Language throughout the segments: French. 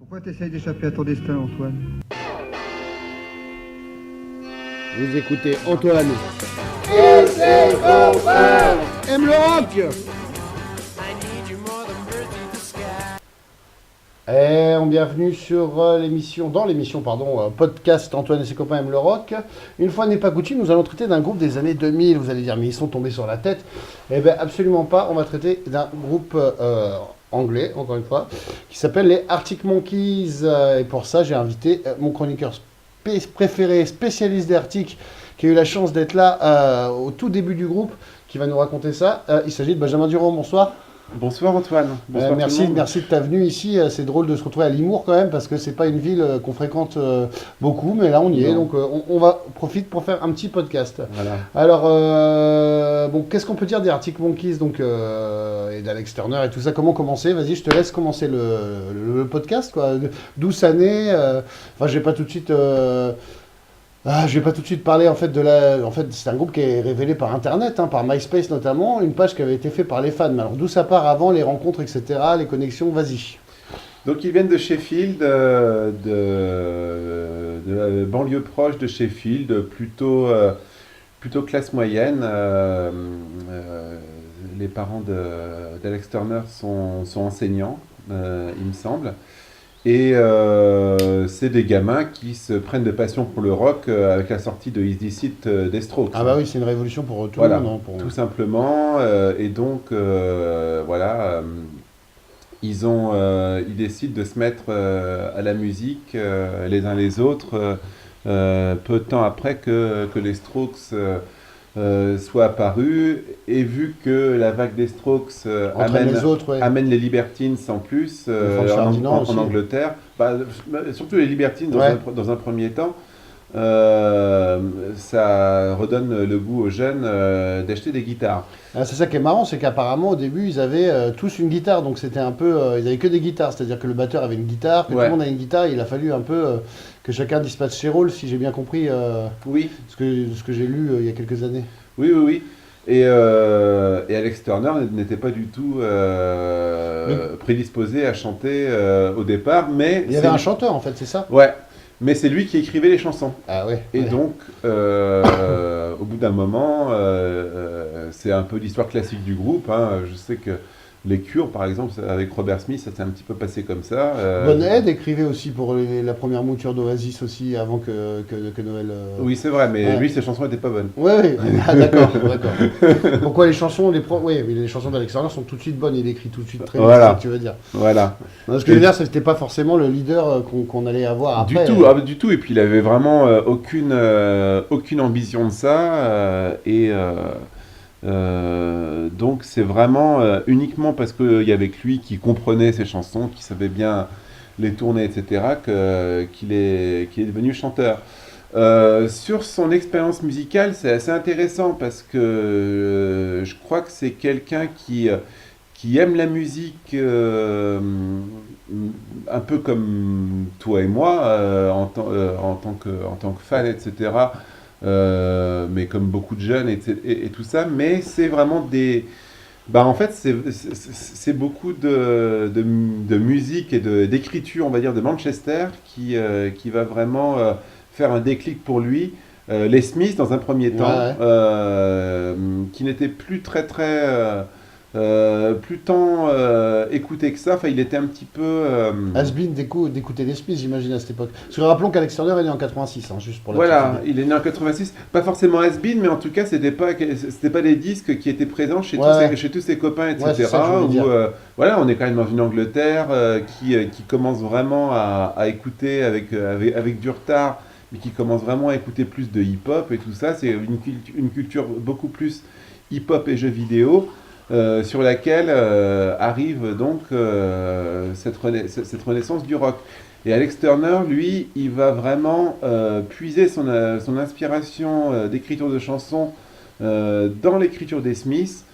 Pourquoi t'essayes d'échapper à ton destin, Antoine? Vous écoutez Antoine. Aime le rock. Bienvenue sur l'émission podcast Antoine et ses copains aiment le rock. Une fois n'est pas coutume, nous allons traiter d'un groupe des années 2000. Vous allez dire, mais ils sont tombés sur la tête. Eh bien, absolument pas. On va traiter d'un groupe anglais, encore une fois, qui s'appelle les Arctic Monkeys. Et pour ça, j'ai invité mon chroniqueur préféré, spécialiste des Arctic, qui a eu la chance d'être là au tout début du groupe, qui va nous raconter ça. Il s'agit de Benjamin Durand. Bonsoir. Bonsoir Antoine. Bonsoir Merci de ta venue ici. C'est drôle de se retrouver à Limours quand même, parce que c'est pas une ville qu'on fréquente beaucoup, mais là on y est, donc on va profiter pour faire un petit podcast. Voilà. Alors, qu'est-ce qu'on peut dire des Arctic Monkeys et d'Alex Turner et tout ça? Comment commencer? Vas-y, je te laisse commencer le podcast, quoi. Douce année. Je vais pas tout de suite. Je vais pas tout de suite parler en fait c'est un groupe qui est révélé par Internet, par MySpace notamment, une page qui avait été faite par les fans. Mais alors d'où ça part avant, les rencontres, etc., les connexions, vas-y. Donc ils viennent de Sheffield, de la banlieue proche de Sheffield, plutôt classe moyenne. Les parents d'Alex Turner sont enseignants, il me semble. Et c'est des gamins qui se prennent de passion pour le rock avec la sortie de Is This It des Strokes. Ah bah oui, c'est une révolution pour tout voilà, le monde. tout simplement. Et donc, ils décident de se mettre à la musique les uns les autres peu de temps après que les Strokes soient apparus. Et vu que la vague des Strokes amène les Libertines en plus en Angleterre, surtout les Libertines dans un premier temps, ça redonne le goût aux jeunes d'acheter des guitares. Ah, c'est ça qui est marrant, c'est qu'apparemment au début ils avaient tous une guitare, donc c'était un peu, ils avaient que des guitares, c'est-à-dire que le batteur avait une guitare, que tout le monde avait une guitare, et il a fallu un peu que chacun dispatche ses rôles, si j'ai bien compris ce que j'ai lu il y a quelques années. Oui. Et Alex Turner n'était pas du tout prédisposé à chanter au départ, mais il y avait un chanteur en fait, c'est ça? Ouais. Mais c'est lui qui écrivait les chansons. Ah ouais. Et donc, au bout d'un moment, c'est un peu l'histoire classique du groupe. Je sais que les Cure, par exemple, avec Robert Smith, ça s'est un petit peu passé comme ça. Bonhead écrivait aussi pour la première mouture d'Oasis aussi, avant que Noël... Oui, c'est vrai, mais lui, ses chansons n'étaient pas bonnes. Oui, d'accord. Pourquoi les chansons, les chansons d'Alex Turner sont tout de suite bonnes, il écrit tout de suite très bien, c'est ce que tu veux dire. Voilà. Non, ce que je veux dire, c'est que c'était pas forcément le leader qu'on allait avoir après. Du tout, et puis il avait vraiment aucune ambition de ça, donc c'est vraiment uniquement parce qu'il y avait que lui qui comprenait ses chansons, qui savait bien les tourner, etc., qu'il est devenu chanteur. Sur son expérience musicale, c'est assez intéressant parce que je crois que c'est quelqu'un qui aime la musique un peu comme toi et moi, en tant que fan, etc., mais comme beaucoup de jeunes et tout ça, mais c'est vraiment en fait c'est beaucoup de musique et d'écriture, on va dire, de Manchester qui va vraiment faire un déclic pour lui. Les Smiths dans un premier temps, qui n'était plus très plus tant écouté que ça. Enfin, il était un petit peu has-been d'écouter les Smiths, j'imagine, à cette époque. Parce que rappelons qu'Alex Turner est né en 86, juste pour la Voilà, il est né en 86. Pas forcément has-been, mais en tout cas, c'était pas des disques qui étaient présents chez tous ses copains, etc. On est quand même dans une Angleterre qui commence vraiment à écouter avec du retard, mais qui commence vraiment à écouter plus de hip-hop et tout ça. C'est une culture beaucoup plus hip-hop et jeux vidéo. Sur laquelle arrive donc cette renaissance du rock. Et Alex Turner, lui, il va vraiment puiser son inspiration d'écriture de chansons dans l'écriture des Smiths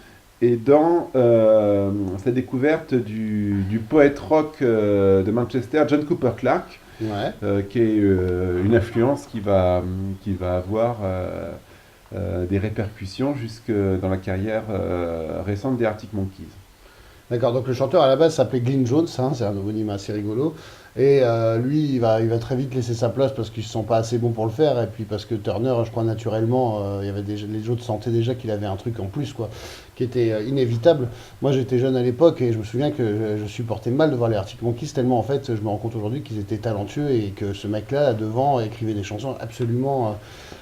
et dans sa découverte du poète rock de Manchester, John Cooper Clarke, qui est une influence qui va avoir des répercussions jusque dans la carrière récente des Arctic Monkeys. D'accord, donc le chanteur à la base s'appelait Glyn Jones, c'est un homonyme assez rigolo. Et lui, il va très vite laisser sa place parce qu'ils ne se sent pas assez bon pour le faire. Et puis parce que Turner, je crois naturellement, il y avait les autres sentaient déjà qu'il avait un truc en plus, quoi, qui était inévitable. Moi, j'étais jeune à l'époque et je me souviens que je supportais mal de voir les Arctic Monkeys tellement, en fait, je me rends compte aujourd'hui qu'ils étaient talentueux et que ce mec-là, là devant, écrivait des chansons absolument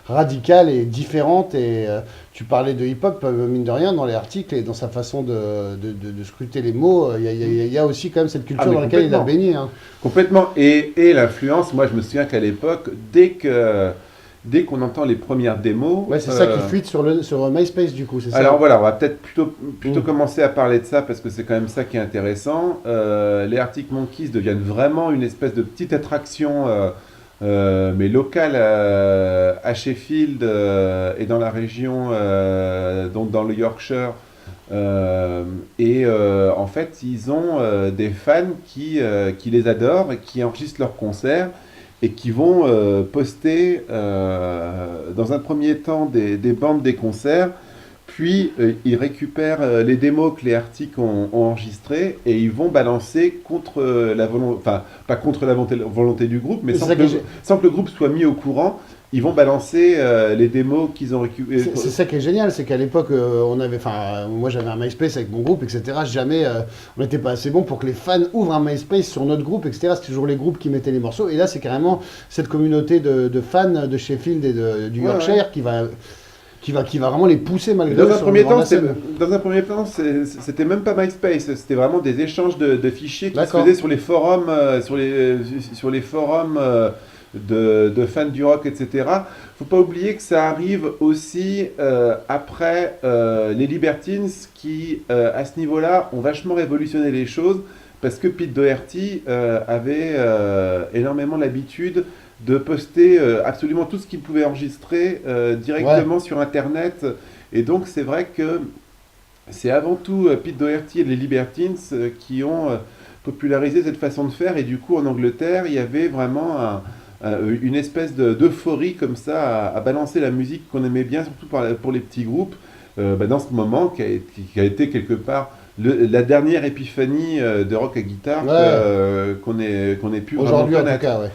radicales et différentes. Et tu parlais de hip-hop, mine de rien, dans les articles et dans sa façon de scruter les mots. Il y a aussi quand même cette culture dans laquelle il a baigné. Hein. Complètement. Et l'influence, moi je me souviens qu'à l'époque, dès qu'on entend les premières démos... Ouais, c'est ça qui fuite sur MySpace du coup, c'est ça. Alors voilà, on va peut-être plutôt commencer à parler de ça parce que c'est quand même ça qui est intéressant. Les Arctic Monkeys deviennent vraiment une espèce de petite attraction, mais locale à Sheffield et dans la région, donc dans le Yorkshire. En fait, ils ont des fans qui les adorent et qui enregistrent leurs concerts et qui vont poster dans un premier temps des bandes des concerts, puis ils récupèrent les démos que les Arctic ont enregistrées et ils vont balancer contre la volonté, enfin pas contre la volonté du groupe, mais sans que le groupe soit mis au courant. Ils vont balancer les démos qu'ils ont récupérées. C'est ça qui est génial, c'est qu'à l'époque, moi j'avais un MySpace avec mon groupe, etc. Jamais, on n'était pas assez bon pour que les fans ouvrent un MySpace sur notre groupe, etc. C'était toujours les groupes qui mettaient les morceaux. Et là, c'est carrément cette communauté de fans de Sheffield et du Yorkshire qui va vraiment les pousser malgré eux. Dans un premier temps, c'était même pas MySpace, c'était vraiment des échanges de fichiers qui se faisaient sur les forums, sur les forums. De fans du rock, etc. Faut pas oublier que ça arrive aussi après les Libertines qui, à ce niveau-là, ont vachement révolutionné les choses parce que Pete Doherty avait énormément l'habitude de poster absolument tout ce qu'il pouvait enregistrer directement sur Internet. Et donc, c'est vrai que c'est avant tout Pete Doherty et les Libertines qui ont popularisé cette façon de faire. Et du coup, en Angleterre, il y avait vraiment une espèce d'euphorie comme ça à balancer la musique qu'on aimait bien, surtout pour les petits groupes, dans ce moment qui a été quelque part la dernière épiphanie de rock à guitare qu'on ait pu aujourd'hui vraiment en tout cas, ouais.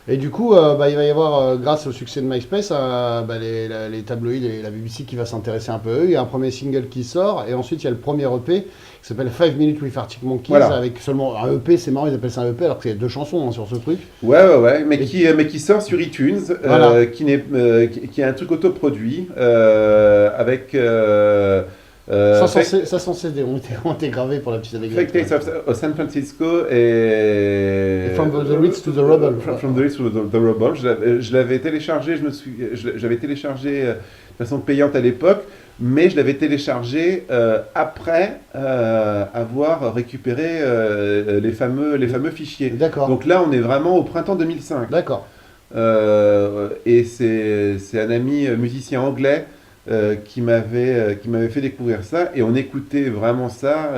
Et du coup, il va y avoir, grâce au succès de MySpace, les tabloïds et la BBC qui va s'intéresser un peu à eux. Il y a un premier single qui sort, et ensuite il y a le premier EP qui s'appelle 5 Minutes with Arctic Monkeys, avec seulement un EP, c'est marrant, ils appellent ça un EP alors qu'il y a 2 chansons sur ce truc. Ouais, mais qui sort sur iTunes, qui est un truc autoproduit, avec... ça sans CD, ont été gravés pour la petite anecdote. Fake Taste of San Francisco et From the Ritz to the Rubble. From the Ritz to the Rubble. Je l'avais téléchargé, j'avais téléchargé de façon payante à l'époque, mais je l'avais téléchargé après avoir récupéré les fameux fichiers. D'accord. Donc là, on est vraiment au printemps 2005. D'accord. Et c'est un ami musicien anglais qui m'avait fait découvrir ça, et on écoutait vraiment ça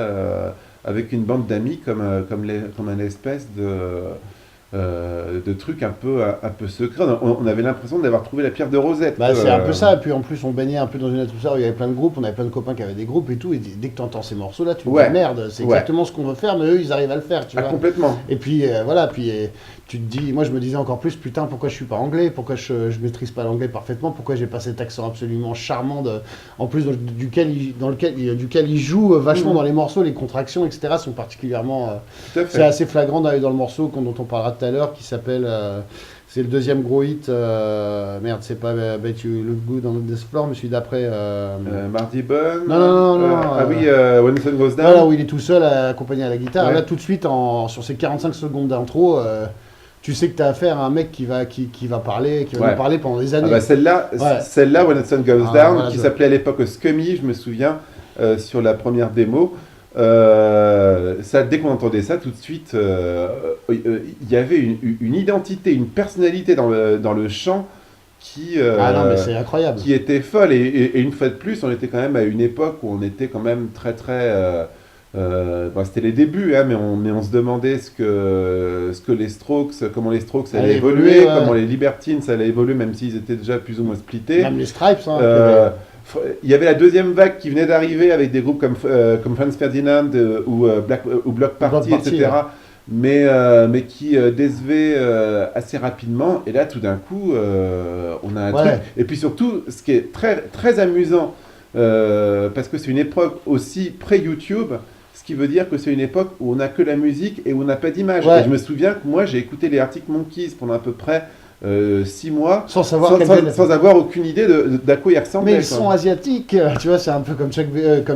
avec une bande d'amis comme un espèce de truc un peu secret. On avait l'impression d'avoir trouvé la pierre de Rosette. C'est un peu ça, et puis en plus on baignait un peu dans une atmosphère où il y avait plein de groupes, on avait plein de copains qui avaient des groupes et tout, et dès que tu entends ces morceaux là, tu te dis merde, c'est exactement ce qu'on veut faire, mais eux ils arrivent à le faire, tu vois. Complètement. Et puis tu te dis, moi je me disais encore plus, putain, pourquoi je suis pas anglais, pourquoi je maîtrise pas l'anglais parfaitement, pourquoi j'ai pas cet accent absolument charmant, en plus duquel il joue vachement dans les morceaux, les contractions, etc. sont particulièrement... c'est assez flagrant dans le morceau dont on parlera tout à l'heure, qui s'appelle... c'est le deuxième gros hit, merde, c'est pas Bet You Look Good on This Floor, mais celui d'après... Marty Bunn. Non. When the Sun Goes Down. Voilà, où il est tout seul accompagné à la guitare. Là, tout de suite, sur ces 45 secondes d'intro... tu sais que tu as affaire à un mec qui va parler, qui va nous parler pendant des années. Celle-là, When the Sun Goes Down, qui s'appelait à l'époque Scummy, je me souviens, sur la première démo. Ça, dès qu'on entendait ça, tout de suite, il y avait une identité, une personnalité dans le chant qui, non, mais c'est incroyable, qui était folle. Et une fois de plus, on était quand même à une époque où on était quand même très c'était les débuts, mais on se demandait ce que les Strokes, comment les Strokes allaient évoluer, comment les Libertines allaient évoluer, même s'ils étaient déjà plus ou moins splittés. Même les Stripes. Il y avait la deuxième vague qui venait d'arriver avec des groupes comme Franz Ferdinand ou Bloc Party, etc. mais qui décevait assez rapidement. Et là, tout d'un coup, on a un truc. Et puis surtout, ce qui est très, très amusant, parce que c'est une époque aussi pré-YouTube, ce qui veut dire que c'est une époque où on n'a que la musique et où on n'a pas d'image. Et je me souviens que moi, j'ai écouté les Arctic Monkeys pendant à peu près 6 mois, sans avoir aucune idée d'à quoi ils ressemblaient. Mais ils sont asiatiques, tu vois, c'est un peu comme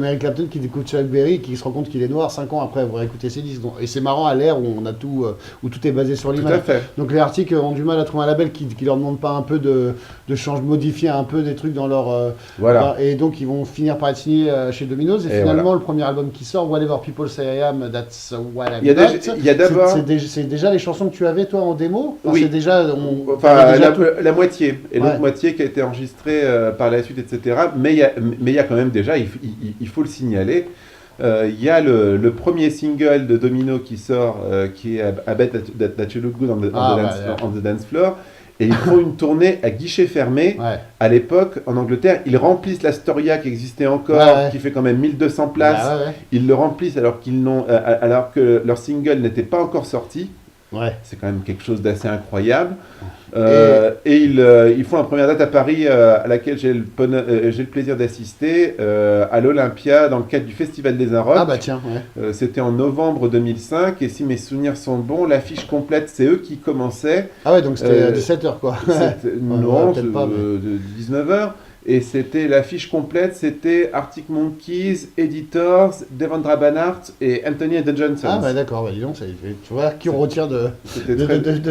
Eric Clapton qui écoute Chuck Berry, qui se rend compte qu'il est noir 5 ans après avoir écouté ses disques. Et c'est marrant à l'ère où on a tout, où tout est basé sur l'image. Donc les Arctic ont du mal à trouver un label qui leur demande pas un peu de modifier un peu des trucs dans leur... et donc ils vont finir par être signés chez Domino's. Et finalement, le premier album qui sort, Whatever People Say I Am, That's What I'm Not. Il y a d'abord... C'est déjà les chansons que tu avais toi en démo. Oui. C'est déjà... la moitié, et l'autre moitié qui a été enregistrée par la suite, etc. Mais il y a quand même déjà, il faut le signaler, il y a le premier single de Domino qui sort, qui est I Bet That You Look Good on the Dance Floor, et ils font une tournée à guichet fermé. À l'époque, en Angleterre, ils remplissent l'Astoria qui existait encore, qui fait quand même 1200 places. Ils le remplissent alors que leur single n'était pas encore sorti. C'est quand même quelque chose d'assez incroyable. Et ils font la première date à Paris à laquelle j'ai le plaisir d'assister à l'Olympia dans le cadre du Festival des Inrocks. Ah bah tiens, c'était en novembre 2005 et si mes souvenirs sont bons, l'affiche complète, c'est eux qui commençaient. Ah ouais, donc c'était à 17h quoi. Non, de 19h. Et c'était l'affiche complète, c'était Arctic Monkeys, Editors, Devendra Banhart et Anthony and the Johnsons. Ah bah d'accord, dis donc, tu vois qui on retire de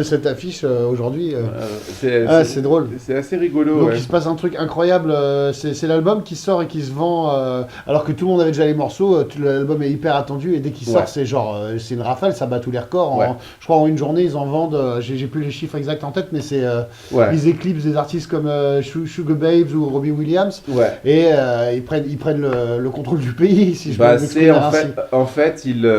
cette affiche aujourd'hui. C'est drôle. C'est assez rigolo. Donc il se passe un truc incroyable, c'est l'album qui sort et qui se vend, alors que tout le monde avait déjà les morceaux, l'album est hyper attendu et dès qu'il sort c'est genre, c'est une rafale, ça bat tous les records. Je crois en une journée ils en vendent, j'ai plus les chiffres exacts en tête, mais c'est ils éclipsent des artistes comme Sugar Babes ou Robbie Williams et ils prennent le contrôle du pays si je peux m'exprimer ainsi. En fait, il 20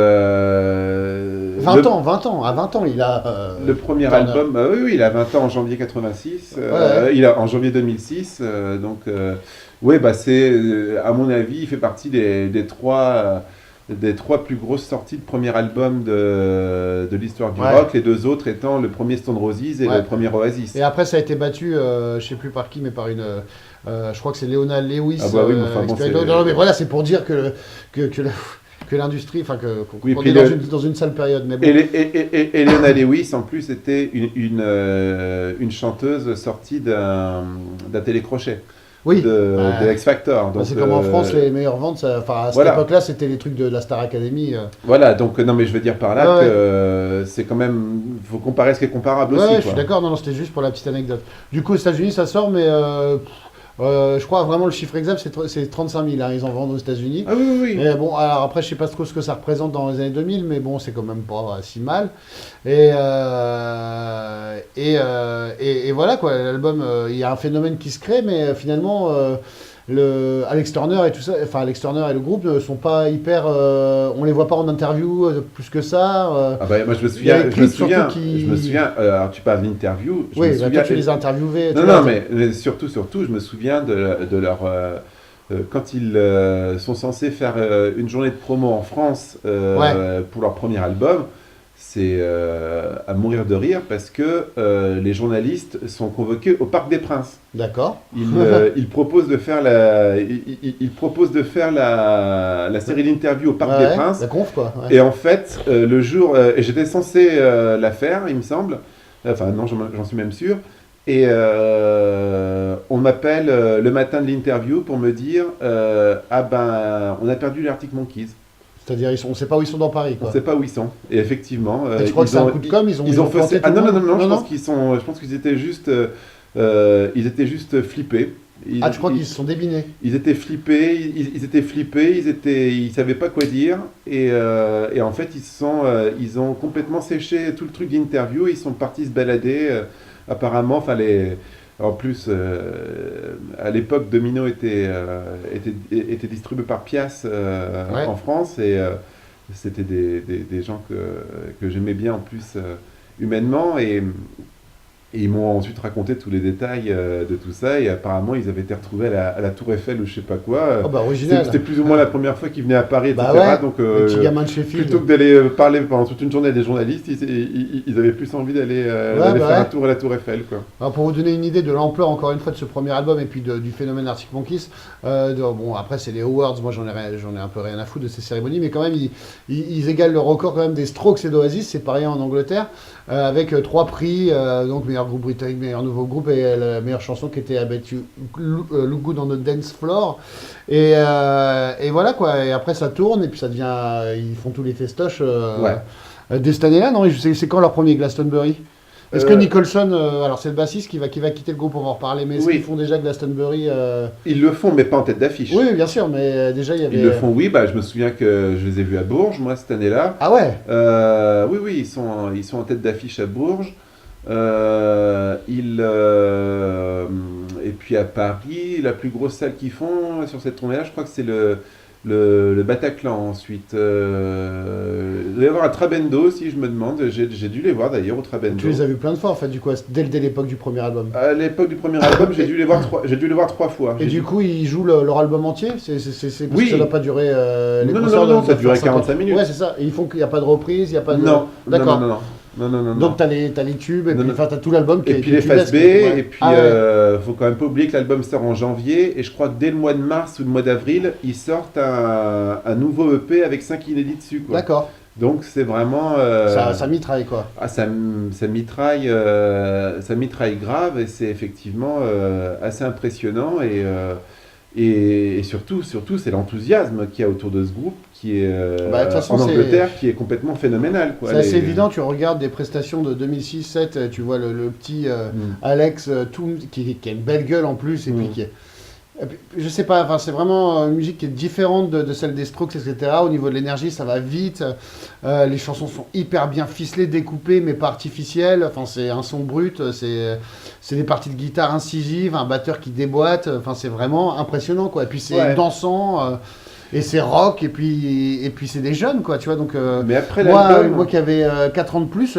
ans, à 20 ans, il a le premier album, oui, il a 20 ans en janvier 86, il a en janvier 2006 donc c'est à mon avis, il fait partie des trois plus grosses sorties de premier album de l'histoire du rock, les deux autres étant le premier Stone Roses et le premier Oasis. Et après ça a été battu, je sais plus par qui, mais par une je crois que c'est Leona Lewis. Non, mais voilà, c'est pour dire que l'industrie, enfin qu'on est dans une sale période. Mais bon. Et Leona Lewis, en plus, était une chanteuse sortie d'un télécrochet. De X Factor. C'est comme en France, les meilleures ventes, à cette époque-là, c'était les trucs de la Star Academy. Voilà, donc non, mais je veux dire par là que c'est quand même, faut comparer ce qui est comparable aussi. Je suis d'accord, non, c'était juste pour la petite anecdote. Du coup, aux États-Unis, ça sort, mais je crois vraiment le chiffre exact, c'est 35 000, ils en vendent aux États-Unis. Ah oui. Et bon, alors après, je sais pas trop ce que ça représente dans les années 2000, mais bon, c'est quand même pas si mal. Et voilà quoi, l'album, il y a un phénomène qui se crée, mais finalement, Alex Turner et tout ça, enfin Alex Turner et le groupe ne sont pas hyper, on les voit pas en interview plus que ça. Moi je me souviens, alors tu parles d'interview. Oui, toi tu les as interviewés. Non, mais surtout, je me souviens de leur quand ils sont censés faire une journée de promo en France pour leur premier album. C'est à mourir de rire parce que les journalistes sont convoqués au Parc des Princes. D'accord. Ils proposent de faire la série d'interviews au Parc des Princes. La conf quoi. Et en fait, le jour, et j'étais censé la faire, il me semble. Enfin non, j'en suis même sûr. Et on m'appelle le matin de l'interview pour me dire on a perdu les Arctic Monkeys. C'est-à-dire, on ne sait pas où ils sont dans Paris, quoi. On ne sait pas où ils sont. Et effectivement, et tu crois que c'est un coup de com', ils ont fait. Ah non, je pense qu'ils étaient juste flippés. Tu crois qu'ils se sont débinés? Ils étaient flippés, ils savaient pas quoi dire. Et en fait, ils ont complètement séché tout le truc d'interview. Ils sont partis se balader. Apparemment, en plus, à l'époque, Domino était distribué par Pias en France et c'était des gens que j'aimais bien en plus humainement Et ils m'ont ensuite raconté tous les détails de tout ça, et apparemment ils avaient été retrouvés à la Tour Eiffel ou je sais pas quoi. Oh bah original. C'était plus ou moins la première fois qu'ils venaient à Paris, etc. Bah ouais, Donc le petit gamin de Sheffield. plutôt que d'aller parler pendant toute une journée à des journalistes, ils avaient plus envie d'aller faire un tour à la Tour Eiffel, quoi. Alors pour vous donner une idée de l'ampleur, encore une fois, de ce premier album et puis du phénomène Arctic Monkeys, bon, après c'est les awards, moi j'en ai un peu rien à foutre de ces cérémonies, mais quand même ils égalent le record quand même des Strokes et d'Oasis, c'est pareil en Angleterre, avec 3 prix, donc meilleur groupe britannique, meilleur nouveau groupe et la meilleure chanson qui était I Bet You Look Good on the Dance Floor. Et voilà quoi, et après ça tourne et puis ça devient, ils font tous les festoches dès cette année-là, non? C'est quand leur premier Glastonbury? Est-ce que Nicholson, alors c'est le bassiste qui va quitter le groupe, on va en reparler, mais est-ce qu'ils font déjà Glastonbury Ils le font, mais pas en tête d'affiche. Oui, bien sûr, mais déjà il y avait... Ils le font, oui, je me souviens que je les ai vus à Bourges, moi, cette année-là. Ah ouais? Oui, ils sont en tête d'affiche à Bourges. Et puis à Paris, la plus grosse salle qu'ils font sur cette tournée-là, je crois que c'est le Bataclan ensuite. Il doit y avoir un Trabendo aussi, je me demande. J'ai dû les voir d'ailleurs au Trabendo. Tu les as vus plein de fois en fait, du coup, dès l'époque du premier album. À l'époque du premier album, j'ai dû les voir 3 fois. Et du coup, ils jouent leur album entier? C'est parce que ça n'a pas duré les concerts. Non, ça durait 45 minutes. Ouais, c'est ça. Et ils font qu'il n'y a pas de reprise, il n'y a pas de... Non, d'accord. Non. Donc t'as les tubes, et puis t'as tout l'album qui et est puis les phases B, et puis faut quand même pas oublier que l'album sort en janvier, et je crois que dès le mois de mars ou le mois d'avril, ils sortent un nouveau EP avec 5 inédits dessus, quoi. D'accord. Donc c'est vraiment... ça mitraille, quoi. Ah, ça mitraille grave, et c'est effectivement assez impressionnant, et surtout c'est l'enthousiasme qu'il y a autour de ce groupe qui est de toute façon, en Angleterre qui est complètement phénoménal, quoi. C'est assez évident, tu regardes des prestations de 2006-2007, tu vois le petit Alex Toom qui a une belle gueule en plus, et puis je sais pas, enfin, c'est vraiment une musique qui est différente de celle des Strokes, etc. Au niveau de l'énergie, ça va vite, les chansons sont hyper bien ficelées, découpées, mais pas artificielles, enfin, c'est un son brut, c'est des parties de guitare incisives, un batteur qui déboîte, enfin, c'est vraiment impressionnant, quoi. Et puis c'est dansant, et c'est rock, et puis c'est des jeunes, quoi, tu vois. Donc, mais après moi qui avais 4 ans de plus,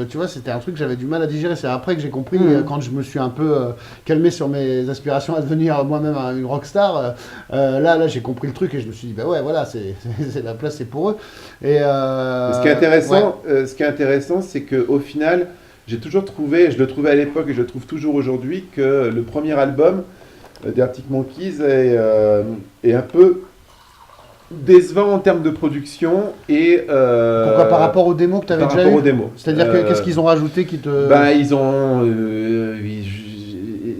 tu vois, c'était un truc que j'avais du mal à digérer. C'est après que j'ai compris, quand je me suis un peu calmé sur mes aspirations à devenir moi-même une rockstar, là j'ai compris le truc et je me suis dit, bah ouais, voilà, c'est la place, c'est pour eux. Et, ce qui est intéressant, c'est qu'au final, j'ai toujours trouvé, je le trouvais à l'époque et je le trouve toujours aujourd'hui, que le premier album des Arctic Monkeys est un peu décevant en termes de production et pourquoi, par rapport aux démos que tu avais déjà eu? C'est-à-dire qu'est-ce qu'ils ont rajouté qui te... ils ont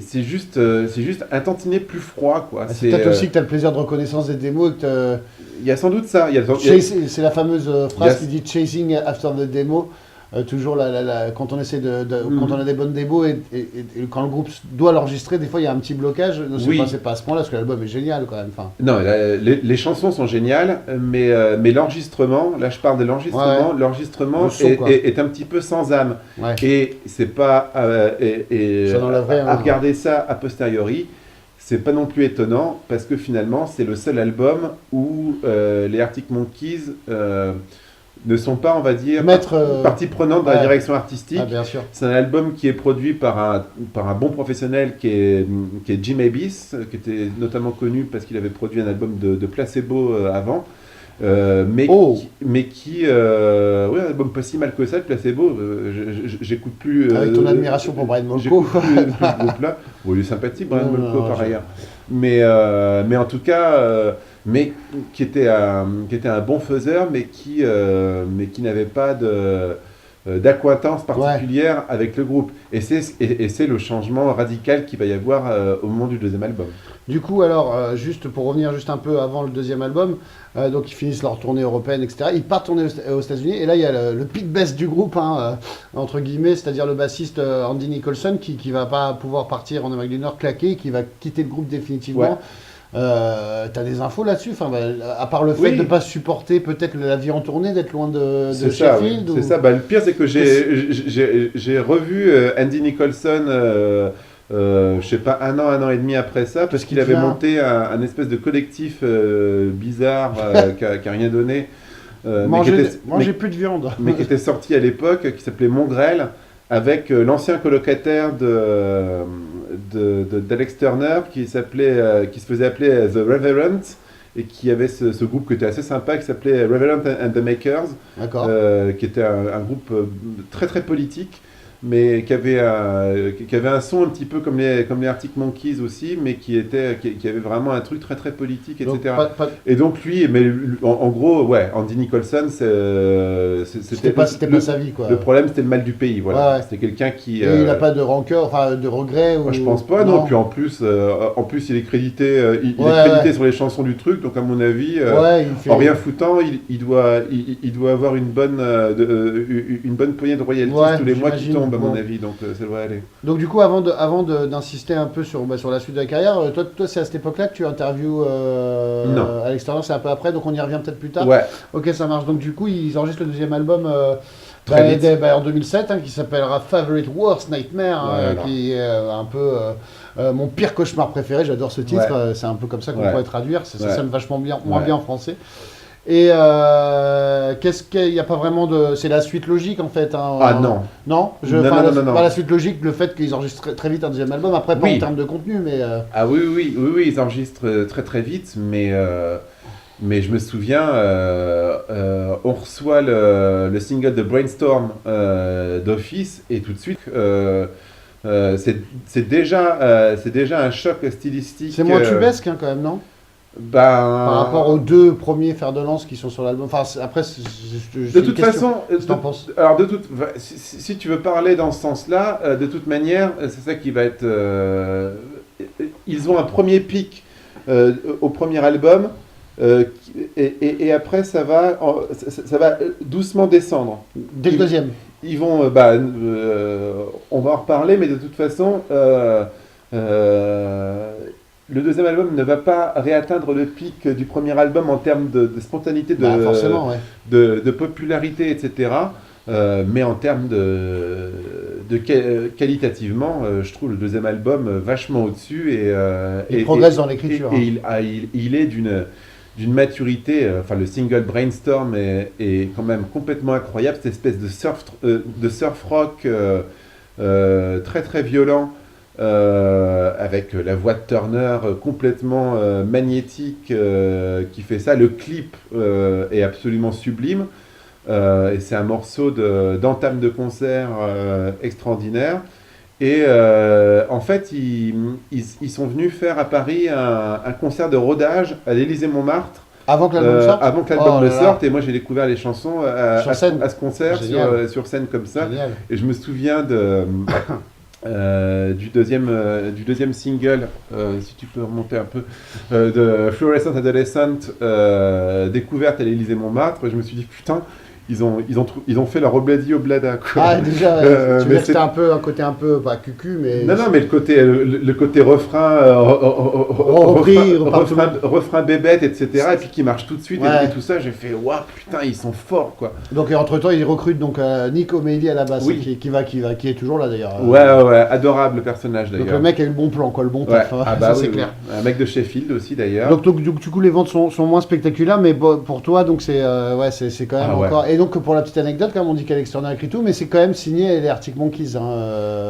c'est juste un tantinet plus froid, quoi. C'est peut-être aussi que tu as le plaisir de reconnaissance des démos et que il y a sans doute ça. C'est la fameuse phrase qui dit chasing after the demo. Toujours quand on essaie quand on a des bonnes démos et quand le groupe doit l'enregistrer, des fois il y a un petit blocage. C'est pas à ce point-là, parce que l'album est génial quand même. Enfin... Non, les chansons sont géniales, mais l'enregistrement, là je parle de l'enregistrement, l'enregistrement est un petit peu sans âme. Ouais. Et c'est pas à regarder ça a posteriori. C'est pas non plus étonnant, parce que finalement c'est le seul album où les Arctic Monkeys ne sont pas, on va dire, partie prenante dans la direction artistique. Ah, bien sûr. C'est un album qui est produit par un bon professionnel qui est Jim Abis, qui était notamment connu parce qu'il avait produit un album de Placebo avant. Un album pas si mal que ça, le Placebo. J'écoute plus. Avec ton admiration pour Brian Molko. J'écoute plus ce groupe-là. Bon, il est sympathique, Brian Molko, par ailleurs. Mais en tout cas. Mais qui était un bon faiseur, mais qui n'avait pas d'acquaintance particulière avec le groupe. Et c'est le changement radical qu'il va y avoir au moment du deuxième album. Du coup, alors, juste pour revenir juste un peu avant le deuxième album, donc ils finissent leur tournée européenne, etc. Ils partent tourner aux États-Unis, et là il y a le pit best du groupe, entre guillemets, c'est-à-dire le bassiste Andy Nicholson qui va pas pouvoir partir en Amérique du Nord claqué, qui va quitter le groupe définitivement. Ouais. T'as des infos là-dessus, à part le fait de ne pas supporter peut-être la vie en tournée, d'être loin de Sheffield? C'est ça, le pire c'est que j'ai revu Andy Nicholson, je sais pas, un an et demi après ça, parce qu'il avait monté un espèce de collectif bizarre qui a rien donné. Manger plus de viande. Mais qui était sorti à l'époque, qui s'appelait Mongrel. avec l'ancien colocataire d'Alex Turner qui se faisait appeler The Reverend et qui avait ce groupe qui était assez sympa qui s'appelait Reverend and the Makers, qui était un groupe très très politique, mais qui avait un son un petit peu comme les Arctic Monkeys aussi, mais qui avait vraiment un truc très très politique, etc. Et donc lui, mais en gros, ouais, Andy Nicholson, c'était pas sa vie, quoi. Le problème, c'était le mal du pays, voilà. Ouais. C'était quelqu'un qui. Et il n'a pas de rancœur, enfin de regret ou... Je pense pas, non. Puis en plus, il est crédité, sur les chansons du truc, donc à mon avis, en rien foutant, il doit avoir une bonne poignée de royalties tous les mois qui tombent, à mon avis, donc ça devrait aller. Donc du coup, avant d'insister un peu sur la suite de la carrière, toi c'est à cette époque-là que tu interviews Alex Turner, c'est un peu après, donc on y revient peut-être plus tard. Ouais. Ok, ça marche. Donc du coup, ils enregistrent le deuxième album en 2007, qui s'appellera Favorite Worst Nightmare, qui est un peu mon pire cauchemar préféré. J'adore ce titre, c'est un peu comme ça qu'on pourrait traduire, ça sonne vachement moins bien en français. Et qu'est-ce qu'il n'y a pas vraiment de... C'est la suite logique en fait. Ah non. Non, non. Pas la suite logique, le fait qu'ils enregistrent très vite un deuxième album, après pas en termes de contenu, mais... Ah oui, ils enregistrent très très vite, mais je me souviens, on reçoit le single de Brainstorm d'Office, et tout de suite... c'est déjà un choc stylistique. C'est moins tubesque quand même, non ? Par rapport aux deux premiers fers de lance qui sont sur l'album. Enfin, après, de toute façon, si tu veux parler dans ce sens-là, de toute manière, c'est ça qui va être. Ils ont un premier pic au premier album, et après ça va doucement descendre. Dès le deuxième. Ils vont, on va en reparler, mais de toute façon. Le deuxième album ne va pas réatteindre le pic du premier album en termes de spontanéité, de popularité, etc. Mais en termes qualitativement, je trouve le deuxième album vachement au-dessus. Il progresse dans l'écriture. Il est d'une maturité, le single Brainstorm est quand même complètement incroyable, cette espèce de surf rock très très violent. Avec la voix de Turner complètement magnétique qui fait ça. Le clip est absolument sublime, et c'est un morceau d'entame de concert extraordinaire. Et en fait, ils sont venus faire à Paris un concert de rodage à l'Élysée-Montmartre. Avant que l'album sorte. Avant que l'album sorte, et moi j'ai découvert les chansons à ce concert sur scène comme ça. Génial. Et je me souviens du deuxième single, si tu peux remonter un peu, de Fluorescent Adolescent, découverte à l'Élysée-Montmartre. Je me suis dit, putain, ils ont fait leur obladi oblada, quoi. Ah, déjà, tu veux dire que c'était un côté un peu, pas cucu, mais... Non, mais le côté refrain, refrain bébête, etc., et puis qui marche tout de suite, et tout ça, j'ai fait, waouh, putain, ils sont forts, quoi. Donc, entre-temps, ils recrutent donc Nick O'Malley à la basse, qui est toujours là, d'ailleurs. Ouais, adorable personnage, d'ailleurs. Donc, le mec a eu le bon plan, quoi, le bon taf, ça, c'est clair. Un mec de Sheffield aussi, d'ailleurs. Donc, du coup, les ventes sont moins spectaculaires, mais pour toi, donc, c'est quand même encore... Et donc, pour la petite anecdote, comme on dit qu'Alex Turner écrit tout, mais c'est quand même signé les Arctic Monkeys.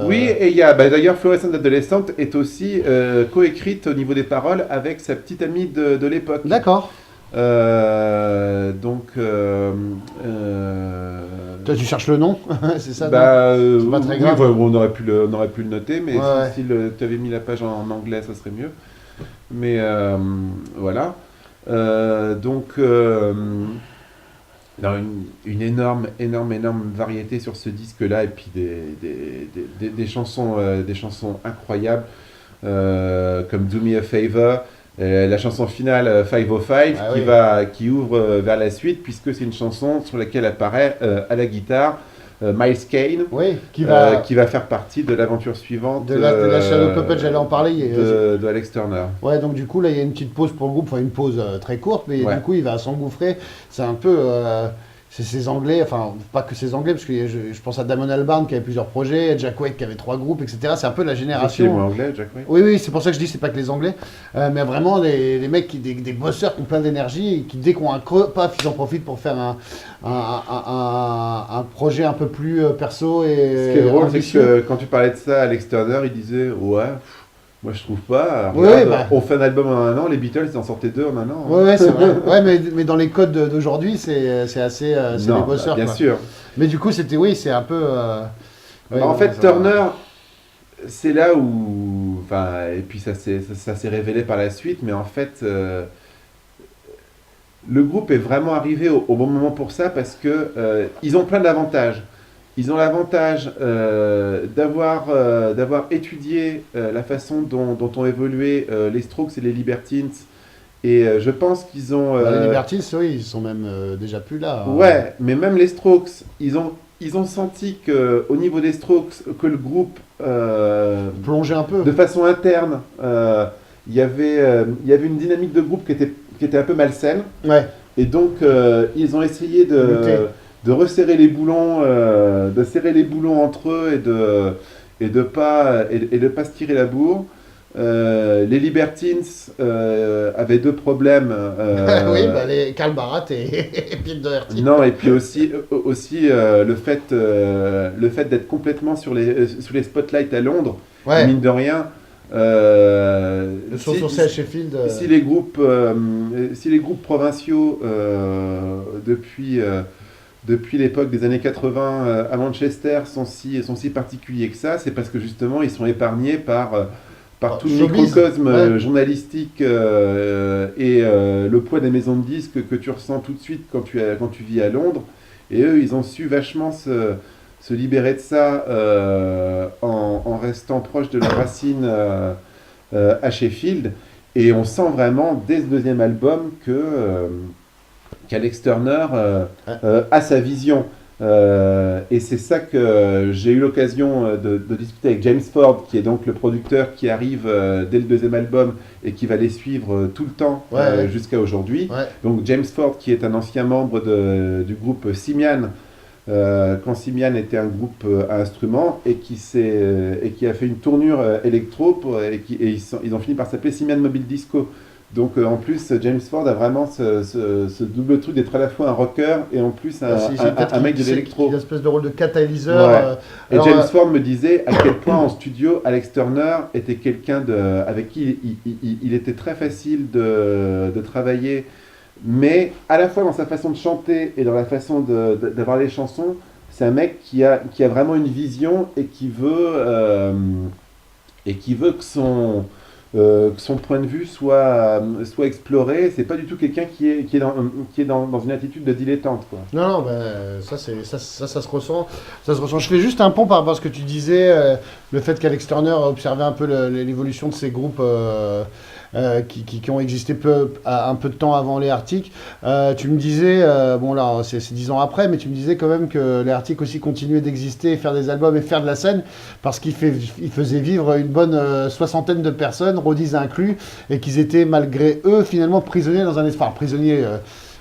Oui, et il y a d'ailleurs Fluorescent Adolescent est aussi coécrite au niveau des paroles avec sa petite amie de l'époque. D'accord. Donc. Toi, tu cherches le nom, c'est ça? C'est pas très grave. On aurait pu le noter, mais si tu avais mis la page en anglais, ça serait mieux. Mais voilà. Une énorme variété sur ce disque-là, et puis des chansons incroyables, comme Do Me a Favor, la chanson finale 505, qui ouvre vers la suite, puisque c'est une chanson sur laquelle apparaît à la guitare Miles Kane, qui va faire partie de l'aventure suivante de la Shadow Puppet, j'allais en parler, de Alex Turner. Ouais, donc du coup là il y a une petite pause pour le groupe, enfin une pause très courte, mais du coup il va s'engouffrer. C'est un peu c'est ces Anglais, enfin pas que ces Anglais, parce que je pense à Damon Albarn qui avait plusieurs projets, Jack White qui avait 3 groupes, etc. C'est un peu la génération. C'est anglais, Jack White. Oui, c'est pour ça que je dis c'est pas que les Anglais, mais vraiment les mecs, des bosseurs qui ont plein d'énergie et qui dès qu'on a un creux, paf, ils en profitent pour faire un projet un peu plus perso et Ce qui est drôle, c'est ambitieux. que quand tu parlais de ça à Alex Turner, il disait ouais. Moi, je trouve pas. Oui, Regarde, bah. on fait un album en un an, les Beatles, ils en sortaient 2 en un an. Ouais, c'est vrai. Ouais, mais dans les codes d'aujourd'hui, c'est assez, c'est Non, des bosseurs. bien quoi. sûr. Mais du coup, c'est un peu. Ouais, En non, fait, ça- Turner, c'est là où. Enfin, et puis ça s'est révélé par la suite, mais en fait, le groupe est vraiment arrivé au bon moment pour ça parce que ils ont plein d'avantages. Ils ont l'avantage d'avoir étudié la façon dont ont évolué les Strokes et les Libertines. Et je pense qu'ils ont. les Libertines, oui, ils sont même déjà plus là. Hein. Ouais, mais même les Strokes, ils ont senti qu'au niveau des Strokes, que le groupe, Plonger un peu. de façon interne, il y avait une dynamique de groupe qui était un peu malsaine. Ouais. Et donc, ils ont essayé Lutter. de resserrer les boulons, de serrer les boulons entre eux et de pas se tirer la bourre. Les Libertines avaient 2 problèmes. Oui, les Karl Barat et Pete Doherty. Non, et puis aussi le fait d'être complètement sur les spotlights à Londres, Ouais. mine de rien. Le saut sur scène à Sheffield. Si les groupes provinciaux depuis l'époque des années 80 à Manchester sont si particuliers que ça, c'est parce que justement ils sont épargnés par tout le Showbiz. microcosme Ouais. journalistique et le poids des maisons de disques que tu ressens tout de suite quand tu vis à Londres. Et eux, ils ont su vachement se libérer de ça en restant proche de leurs racines à Sheffield. Et on sent vraiment dès ce 2e album qu'Alex Turner a sa vision. Et c'est ça que j'ai eu l'occasion de discuter avec James Ford, qui est donc le producteur qui arrive dès le 2e album et qui va les suivre tout le temps jusqu'à aujourd'hui. Ouais. Donc James Ford, qui est un ancien membre du groupe Simian, quand Simian était un groupe à instruments et qui a fait une tournure électro et ils ont fini par s'appeler Simian Mobile Disco. Donc en plus, James Ford a vraiment ce double truc d'être à la fois un rocker et en plus un mec de l'électro. Une espèce de rôle de catalyseur. Ouais. Et Alors, James Ford me disait à quel point en studio, Alex Turner était quelqu'un avec qui il était très facile de travailler, mais à la fois dans sa façon de chanter et dans la façon d'avoir les chansons, c'est un mec qui a vraiment une vision et qui veut que son point de vue soit exploré. C'est pas du tout quelqu'un qui est dans une attitude de dilettante, quoi. Non, ça se ressent. Ça se ressent. Je fais juste un pont par rapport à ce que tu disais, le fait qu'Alex Turner a observé un peu l'évolution de ces groupes qui ont existé un peu de temps avant les Arctic. Tu me disais, bon là c'est 10 ans après, mais tu me disais quand même que les Arctic aussi continuaient d'exister, faire des albums et faire de la scène, parce qu'ils faisaient vivre une bonne soixantaine de personnes, Rodis inclus, et qu'ils étaient malgré eux finalement prisonniers dans un espace. Enfin, prisonniers.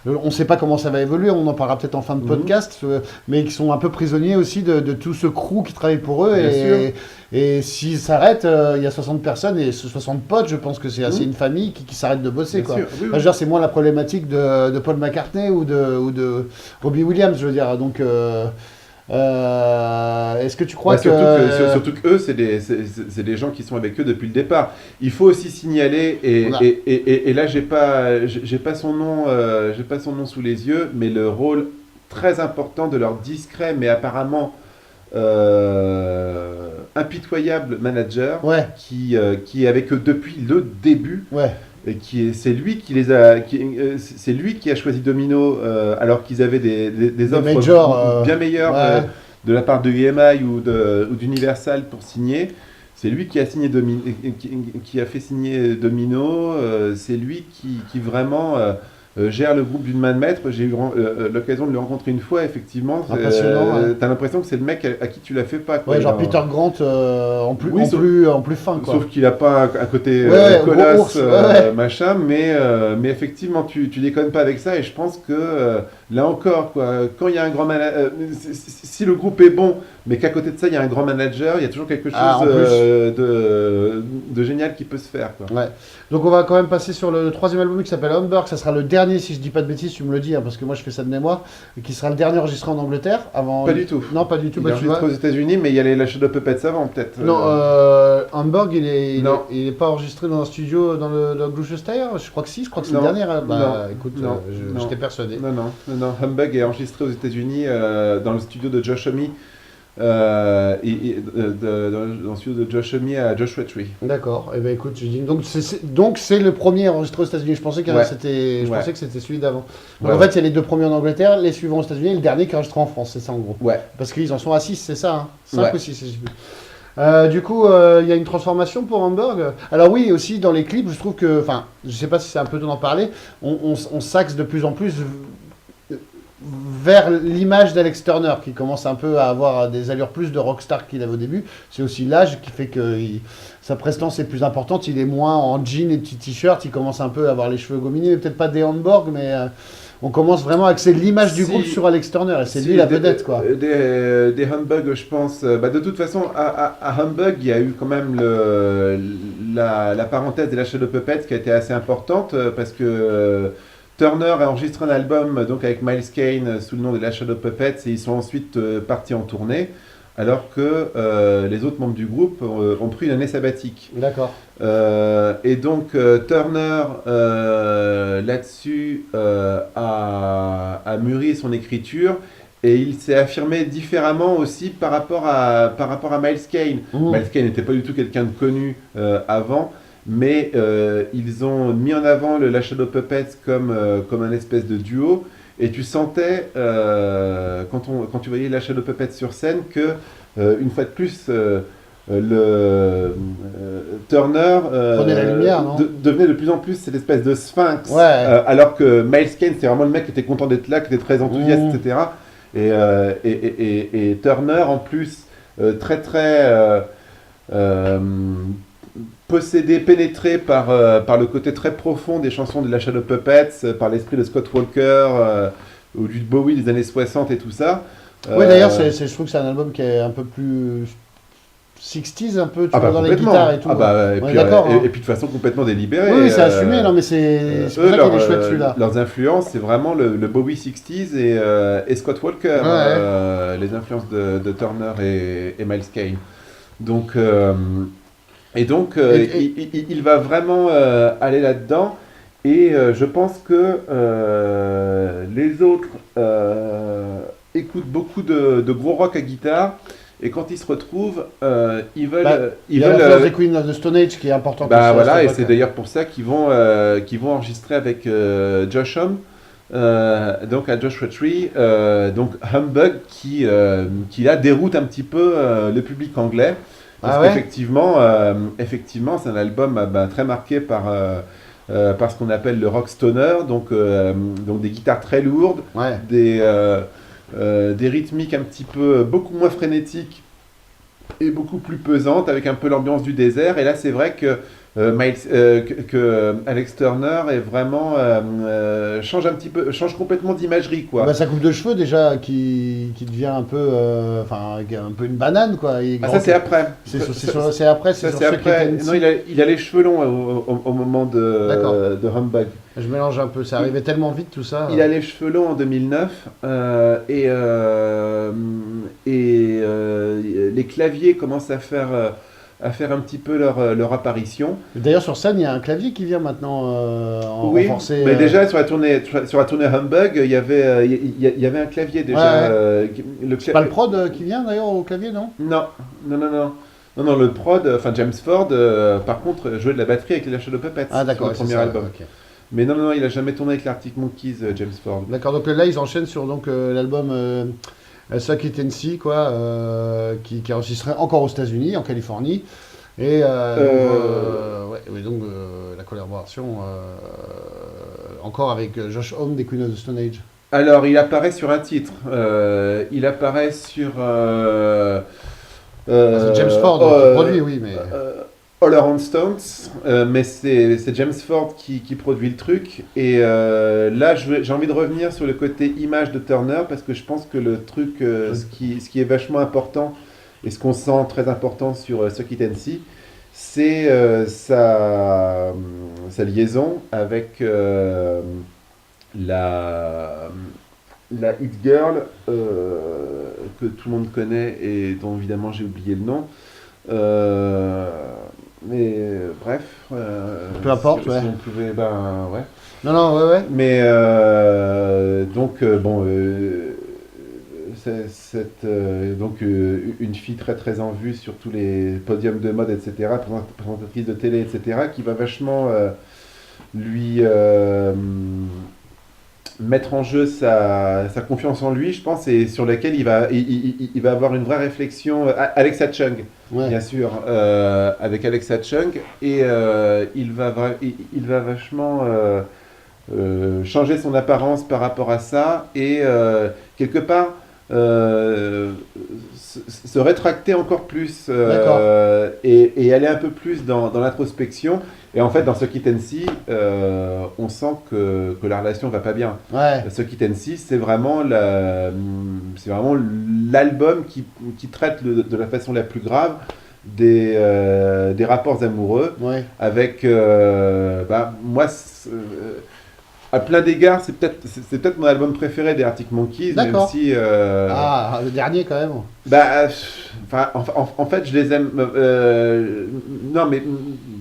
On ne sait pas comment ça va évoluer, on en parlera peut-être en fin de podcast, mais qui sont un peu prisonniers aussi de tout ce crew qui travaille pour eux. Bien sûr. Et s'ils s'arrêtent, il y a 60 personnes et 60 potes, je pense que c'est assez une famille qui s'arrête de bosser. Bien Quoi. sûr, oui, oui. Enfin, je veux dire, c'est moins la problématique de Paul McCartney ou de Robbie Williams, je veux dire. Donc, est-ce que tu crois Bah, surtout que eux, c'est des gens qui sont avec eux depuis le départ. Il faut aussi signaler, et là, j'ai pas son nom sous les yeux, mais le rôle très important de leur discret, mais apparemment impitoyable manager, Ouais. qui est avec eux depuis le début. Ouais. Et c'est lui c'est lui qui a choisi Domino alors qu'ils avaient des offres majors, bien meilleures ouais. de la part de EMI ou d'Universal pour signer. C'est lui qui a signé qui a fait signer Domino. C'est lui qui vraiment gère le groupe d'une main de maître. J'ai eu l'occasion de le rencontrer une fois, effectivement. Impressionnant. Ouais. T'as l'impression que c'est le mec à qui tu la fais pas. Quoi. Ouais, genre Peter Grant en plus fin. Quoi. Sauf qu'il a pas un côté colosse, machin, mais effectivement, tu déconnes pas avec ça. Et je pense que là encore, quoi, quand il y a un grand manager, si le groupe est bon, mais qu'à côté de ça, il y a un grand manager, il y a toujours quelque chose de génial qui peut se faire. Quoi. Ouais. Donc on va quand même passer sur le troisième album qui s'appelle Hamburg. Ça sera le dernier, si je dis pas de bêtises, tu me le dis, hein, parce que moi je fais ça de mémoire, qui sera le dernier enregistré en Angleterre. Pas du tout. Non, pas du tout. Il est enregistré aux États-Unis, mais il y a les Shadow Puppets avant, peut-être. Non, Hamburg, il est pas enregistré dans un studio dans le Gloucestershire. Je crois que si, je crois que c'est le dernier. Écoute, j'étais persuadé. Non. Hamburg est enregistré aux États-Unis dans le studio de Josh Homme. Dans le studio de Josh Homme à Joshua Tree. D'accord. Et ben écoute, je dis donc c'est le premier enregistré aux États-Unis. Je pensais que c'était celui d'avant. Donc en fait, il y a les deux premiers en Angleterre, les suivants aux États-Unis et le dernier qui est enregistré en France. C'est ça en gros. Ouais. Parce qu'ils en sont à 6, c'est ça, hein 5 ou 6, je sais plus. Du coup, il y a une transformation pour Hamburg. Alors oui, aussi dans les clips, je trouve que, enfin, je sais pas si c'est un peu tôt d'en parler, on s'axe de plus en plus vers l'image d'Alex Turner, qui commence un peu à avoir des allures plus de rockstar qu'il avait au début. C'est aussi l'âge qui fait que sa prestance est plus importante. Il est moins en jean et petits t-shirts. Il commence un peu à avoir les cheveux gominés, peut-être pas des Hamburg, mais on commence vraiment à axer l'image du groupe sur Alex Turner. Et c'est lui la vedette, quoi. Des Hamburg, je pense. De toute façon, à Hamburg, il y a eu quand même la parenthèse de la Shadow Puppets qui a été assez importante parce que Turner a enregistré un album donc avec Miles Kane sous le nom de la Shadow Puppets et ils sont ensuite partis en tournée, alors que les autres membres du groupe ont pris une année sabbatique. D'accord. Et donc Turner là-dessus a mûri son écriture et il s'est affirmé différemment aussi par rapport à Miles Kane. Miles Kane n'était pas du tout quelqu'un de connu avant. Mais ils ont mis en avant la Shadow Puppets comme un espèce de duo. Et tu sentais, quand tu voyais la Shadow Puppets sur scène, que, une fois de plus, Turner la lumière, devenait de plus en plus cette espèce de sphinx. Ouais. Alors que Miles Kane, c'était vraiment le mec qui était content d'être là, qui était très enthousiaste, etc. Et Turner, en plus, très possédé, pénétré par le côté très profond des chansons de la Shadow Puppets, par l'esprit de Scott Walker ou du Bowie des années 60 et tout ça. Oui, d'ailleurs, je trouve que c'est un album qui est un peu plus 60s, un peu, tu vois, dans les guitares et tout. Et puis de façon complètement délibérée. Oui, c'est assumé, non, mais c'est pour ça qu'il est chouette celui-là. Leurs influences, c'est vraiment le Bowie 60s et Scott Walker, les influences de Turner et Miles Kane. Donc... il va vraiment aller là-dedans et je pense que les autres écoutent beaucoup de gros rock à guitare et quand ils se retrouvent, ils veulent... il y a l'influence des Queen of the Stone Age qui est importante. Voilà, et c'est d'ailleurs pour ça qu'ils vont enregistrer avec Josh Homme, donc à Joshua Tree, donc Humbug qui là déroute un petit peu le public anglais. Parce qu'effectivement, c'est un album très marqué par ce qu'on appelle le rock stoner, donc des guitares très lourdes, des rythmiques un petit peu beaucoup moins frénétiques et beaucoup plus pesantes, avec un peu l'ambiance du désert. Et là, c'est vrai que Alex Turner est vraiment change complètement d'imagerie, quoi. Sa coupe de cheveux déjà qui devient un peu un peu une banane, quoi. Ça c'est après. C'est après. Non, il a les cheveux longs au moment de Humbug. Je mélange un peu, ça arrivait tellement vite tout ça. Il a les cheveux longs en 2009 et les claviers commencent à faire un petit peu leur apparition. D'ailleurs, sur scène, il y a un clavier qui vient maintenant renforcé. Mais déjà, sur la tournée Humbug, il y avait un clavier déjà. C'est pas le prod qui vient d'ailleurs au clavier, non ? Non, le prod, James Ford, par contre, jouait de la batterie avec les Shadow Puppets sur le premier album. Okay. Mais non, il a jamais tourné avec l'Arctic Monkeys, James Ford. D'accord, donc là, ils enchaînent sur l'album... Suck It and See, quoi, qui est enregistré encore aux États-Unis, en Californie. Et donc la collaboration encore avec Josh Homme des Queen of the Stone Age. Alors, il apparaît sur un titre. Il apparaît sur... C'est James Ford qui produit, oui, mais... All Around Stones, mais c'est James Ford qui produit le truc. Et là, j'ai envie de revenir sur le côté image de Turner, parce que je pense que le truc, ce qui est vachement important, et ce qu'on sent très important sur Suck It and See, c'est sa liaison avec la Hit Girl que tout le monde connaît et dont évidemment j'ai oublié le nom. Mais bref. Peu importe, si ouais. on pouvait, ben ouais. Non, ouais. Mais donc bon, donc une fille très très en vue sur tous les podiums de mode, etc., présentatrice de télé, etc., qui va vachement lui mettre en jeu sa confiance en lui, je pense, et sur laquelle il va avoir une vraie réflexion. Alexa Chung, Ouais. bien sûr, avec Alexa Chung, et il va vachement changer son apparence par rapport à ça, et quelque part se rétracter encore plus, et aller un peu plus dans l'introspection. Et en fait, dans Suck It and See, on sent que la relation va pas bien. Ouais. Suck It and See, c'est vraiment l'album qui traite de la façon la plus grave des rapports amoureux. Ouais. Avec, moi, à plein d'égards, c'est peut-être mon album préféré des Arctic Monkeys, même D'accord. si... Ah, le dernier quand même. En fait, je les aime... non, mais...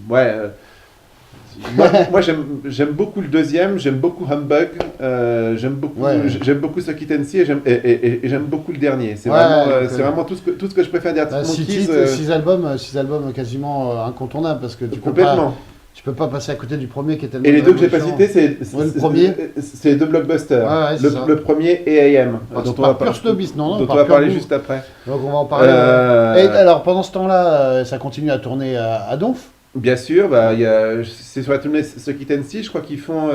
Ouais... moi j'aime beaucoup le deuxième, j'aime beaucoup Humbug, j'aime beaucoup Suck It and See, et j'aime beaucoup le dernier. C'est vraiment tout ce que je préfère des Arctic Monkeys. 6 albums quasiment incontournables, parce que tu peux pas passer à côté du premier qui est tellement... Et les deux que j'ai pas cités, le premier, c'est les deux blockbusters. Ouais, le premier et AM, dont on va parler juste après. Donc on va en parler. Et alors pendant ce temps-là, ça continue à tourner à Donf. Bien sûr, c'est sur la tournée Suck It and See, je crois qu'ils font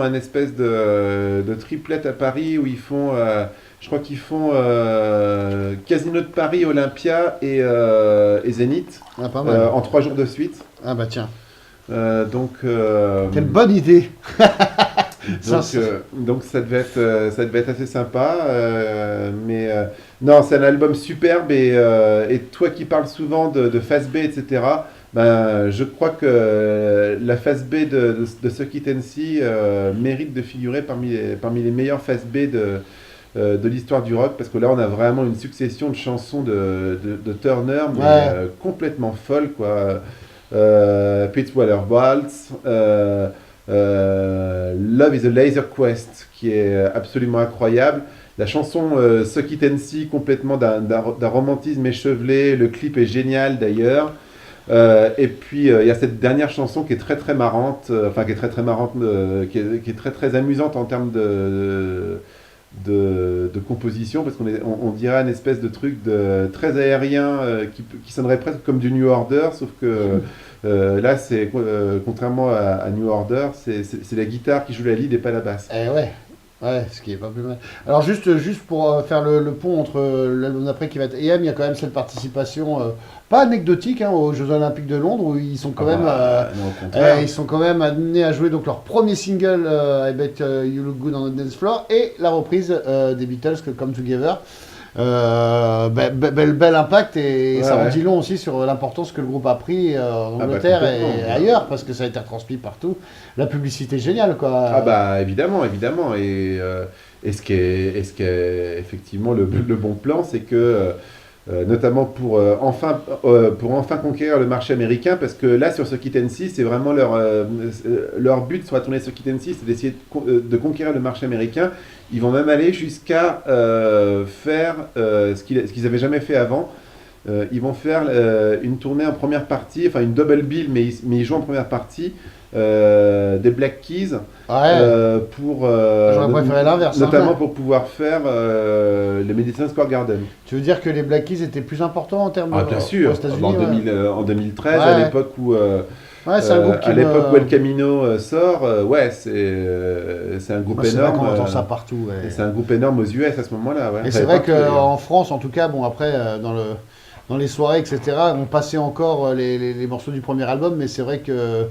un espèce de triplette à Paris où ils font, je crois qu'ils font Casino de Paris, Olympia et Zénith, pas mal. en 3 jours de suite. Ah bah tiens. Quelle bonne idée. Donc ça devait être assez sympa, mais non, c'est un album superbe, et toi qui parles souvent de face B, etc., je crois que la face B de Suck It and See mérite de figurer parmi les meilleures face B de l'histoire du rock, parce que là on a vraiment une succession de chansons de Turner, mais complètement folle, quoi. Pete Waller Waltz, Love is a Laser Quest, qui est absolument incroyable. La chanson Suck It and See, complètement d'un romantisme échevelé. Le clip est génial d'ailleurs. Et puis il y a cette dernière chanson qui est très très marrante, qui est très très amusante en termes de composition, parce qu'on dirait une espèce de truc très aérien qui sonnerait presque comme du New Order, sauf que là, contrairement à New Order, c'est la guitare qui joue la lead et pas la basse. Ouais, ce qui est pas plus mal. Alors juste pour faire le pont entre l'album d'après qui va être AM, il y a quand même cette participation pas anecdotique aux Jeux Olympiques de Londres, où ils sont quand ils sont quand même amenés à jouer donc leur premier single I Bet You Look Good on the Dance Floor, et la reprise des Beatles Come Together. Bel impact, et ça en dit long aussi sur l'importance que le groupe a pris en Angleterre et ailleurs, parce que ça a été retransmis partout. La publicité est géniale, quoi. Évidemment. Et ce qui est effectivement le bon plan, c'est que notamment pour enfin conquérir le marché américain, parce que là sur Suck It and See, c'est vraiment leur but sur la tournée Suck It and See, c'est d'essayer de conquérir le marché américain. Ils vont même aller jusqu'à faire ce qu'ils n'avaient jamais fait avant. Ils vont faire une tournée en première partie, enfin une double bill, mais ils jouent en première partie des Black Keys pour j'aurais préféré l'inverse, notamment pour pouvoir faire les Madison Square Garden. Tu veux dire que les Black Keys étaient plus importants en termes Bien sûr, aux États-Unis, en 2013, à l'époque où c'est un groupe à l'époque où El Camino sort, c'est un groupe c'est énorme. vrai qu'on entend ça partout. Et c'est un groupe énorme aux US à ce moment-là. Ouais. Et c'est vrai qu'en France, en tout cas, bon après dans les soirées, etc., on passait encore les morceaux du premier album, mais c'est vrai que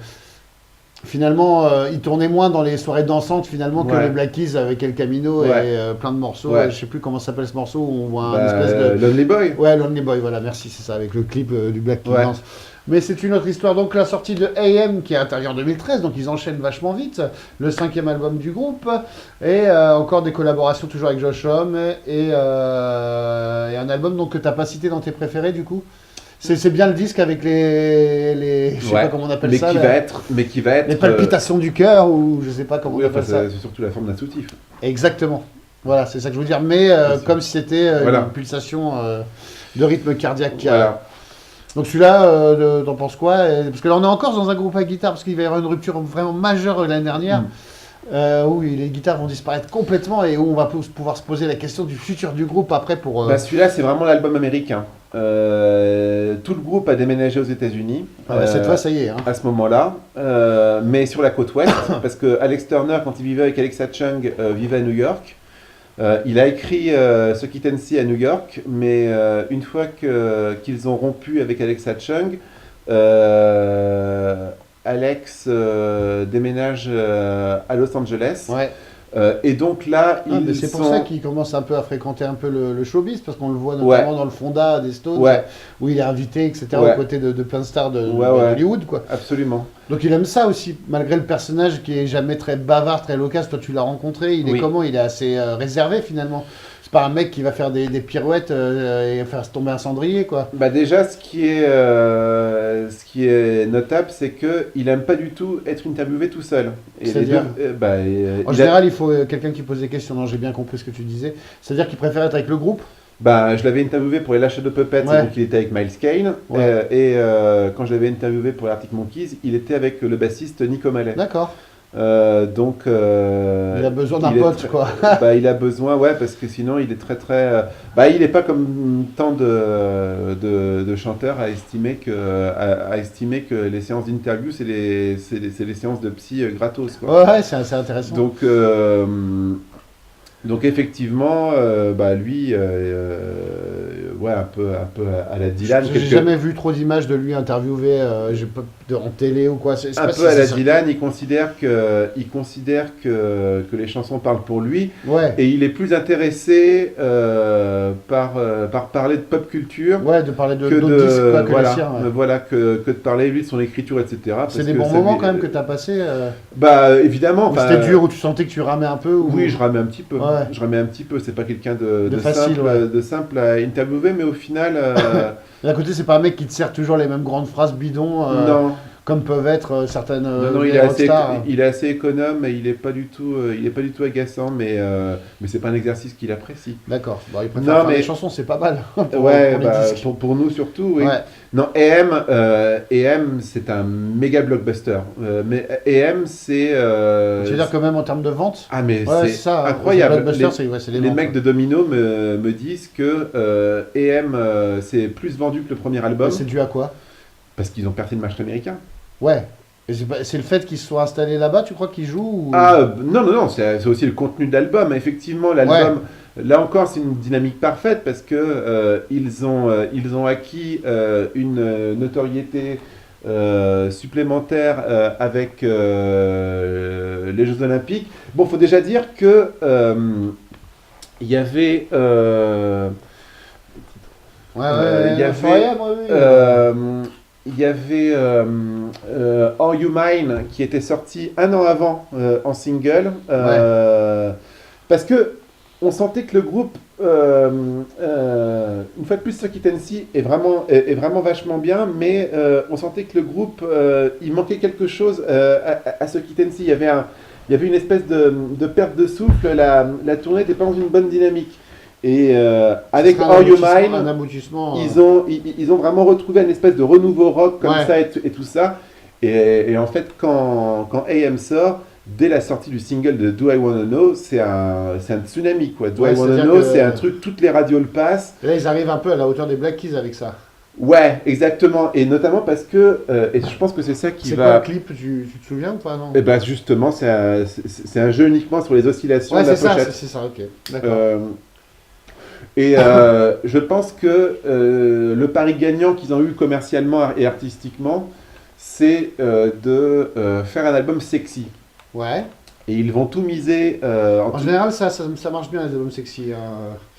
finalement, ils tournaient moins dans les soirées dansantes finalement que les Black Keys avec El Camino et plein de morceaux. Je sais plus comment s'appelle ce morceau où on voit un espèce de Lonely Boy. Ouais, Lonely Boy, voilà, merci, c'est ça, avec le clip du Black Keys danse. Mais c'est une autre histoire. Donc la sortie de AM qui est intervenue en 2013, donc ils enchaînent vachement vite. Le 5e album du groupe et encore des collaborations toujours avec Josh Homme et un album donc que t'as pas cité dans tes préférés du coup. C'est bien le disque avec les je sais pas comment on appelle ça. Mais qui va être les palpitations du cœur ou je sais pas comment on appelle ça. C'est surtout la forme d'un soutif. Exactement. Voilà, c'est ça que je veux dire. Mais comme si c'était une pulsation de rythme cardiaque. Voilà. Donc celui-là, t'en penses quoi? Parce que là, on est encore dans un groupe à guitare, parce qu'il va y avoir une rupture vraiment majeure l'année dernière, où les guitares vont disparaître complètement et où on va pouvoir se poser la question du futur du groupe après pour... Celui-là, c'est vraiment l'album américain. Tout le groupe a déménagé aux États-Unis. Cette fois, ça y est. À ce moment-là, mais sur la côte ouest, parce que Alex Turner, quand il vivait avec Alexa Chung, vivait à New York. Il a écrit ce Kit and See à New York, mais une fois qu'ils ont rompu avec Alexa Chung, Alex déménage à Los Angeles. Ouais. Et donc là, c'est pour ça qu'il commence un peu à fréquenter un peu le showbiz, parce qu'on le voit notamment dans le Fonda des Stones, où il est invité, etc., aux côtés de plein de stars de Hollywood, quoi. Absolument. Donc il aime ça aussi, malgré le personnage qui est jamais très bavard, très loquace. Toi, tu l'as rencontré, il est comment? Il est assez réservé finalement. C'est pas un mec qui va faire des pirouettes et faire tomber un cendrier, quoi. Déjà, ce qui est notable, c'est qu'il aime pas du tout être interviewé tout seul. C'est-à-dire en général, il faut quelqu'un qui pose des questions. Non, j'ai bien compris ce que tu disais. C'est-à-dire qu'il préfère être avec le groupe? Je l'avais interviewé pour les Lâches de Puppets, donc il était avec Miles Kane. Quand je l'avais interviewé pour l'Arctic Monkeys, il était avec le bassiste Nick O'Malley. D'accord. Il a besoin d'un pote, quoi. Il a besoin, parce que sinon il est très très. Il n'est pas comme tant de chanteurs à estimer que les séances d'interview c'est les séances de psy gratos, quoi. Ouais, c'est assez intéressant. Donc effectivement, lui, un peu à la Dylan. J'ai jamais vu trop d'images de lui interviewé en télé ou quoi. Un peu à la Dylan, il considère que les chansons parlent pour lui, et il est plus intéressé par parler de pop culture, de parler de disques, que de parler lui de son écriture, etc. C'est des bons moments quand même que tu as passé. Évidemment. C'était dur, où tu sentais que tu ramais un peu. Oui, je ramais un petit peu. Je ramais un petit peu. C'est pas quelqu'un de facile, de simple à interviewer, mais au final. D'un côté, c'est pas un mec qui te sert toujours les mêmes grandes phrases bidons. Non. Comme peuvent être certaines. Non, il est assez économe et il est pas du tout agaçant, mais c'est pas un exercice qu'il apprécie. D'accord. Il préfère faire des chansons, c'est pas mal. Pour nous surtout, oui. Non, AM, c'est un méga blockbuster. Mais AM, c'est. Tu veux dire quand même en termes de vente? Ah, mais c'est incroyable. Les ventes, mecs de Domino me disent que AM, c'est plus vendu que le premier album. C'est dû à quoi? Parce qu'ils ont percé le marché américain. Ouais. C'est le fait qu'ils se soient installés là-bas, tu crois qu'ils jouent ou... Non, c'est aussi le contenu de l'album. Effectivement, l'album, là encore, c'est une dynamique parfaite parce que ils ont acquis une notoriété supplémentaire avec les Jeux Olympiques. Bon, faut déjà dire que il y avait... Il y avait Are You Mine qui était sorti un an avant en single, parce que on sentait que le groupe, une fois de plus, ce Kit and See est vraiment vachement bien, mais on sentait que le groupe, il manquait quelque chose à ce Kit and See. Il y avait une espèce de perte de souffle, la tournée n'était pas dans une bonne dynamique. Et avec Are You Mine, ils ont vraiment retrouvé une espèce de renouveau rock comme ça et tout ça. Et en fait, quand AM sort, dès la sortie du single de Do I Wanna Know, c'est un tsunami, quoi. Do I Wanna Know, c'est un truc, toutes les radios le passent. Et là, ils arrivent un peu à la hauteur des Black Keys avec ça. Ouais, exactement. Et notamment parce que, et je pense que c'est ça qui va... C'est quoi le clip, tu te souviens ou pas, non? Et ben justement, c'est un jeu uniquement sur les oscillations de la pochette. C'est ça, ok. D'accord. Je pense que le pari gagnant qu'ils ont eu commercialement et artistiquement, c'est de faire un album sexy. Ouais. Et ils vont tout miser. En général, ça marche bien les albums sexy.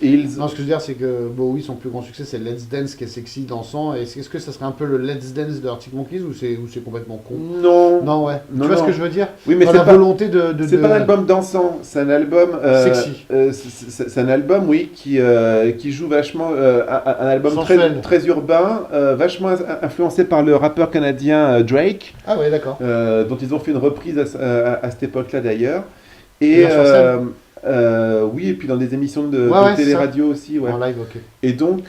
Non, ce que je veux dire, c'est que Bowie, son plus grand succès, c'est Let's Dance qui est sexy, dansant. Et est-ce que ça serait un peu le Let's Dance de Arctic Monkeys ou c'est complètement con? Non. Non, ouais. Non, tu vois non. ce que je veux dire? Oui, mais dans c'est la pas volonté de. C'est pas un album dansant, c'est un album sexy. C'est un album, oui, qui joue vachement un album très urbain, vachement influencé par le rappeur canadien Drake. Ah ouais, d'accord. Dont ils ont fait une reprise à cette époque-là d'ailleurs. Et oui, et puis dans des émissions de télé-radio aussi. Ouais. En live, ok. Et donc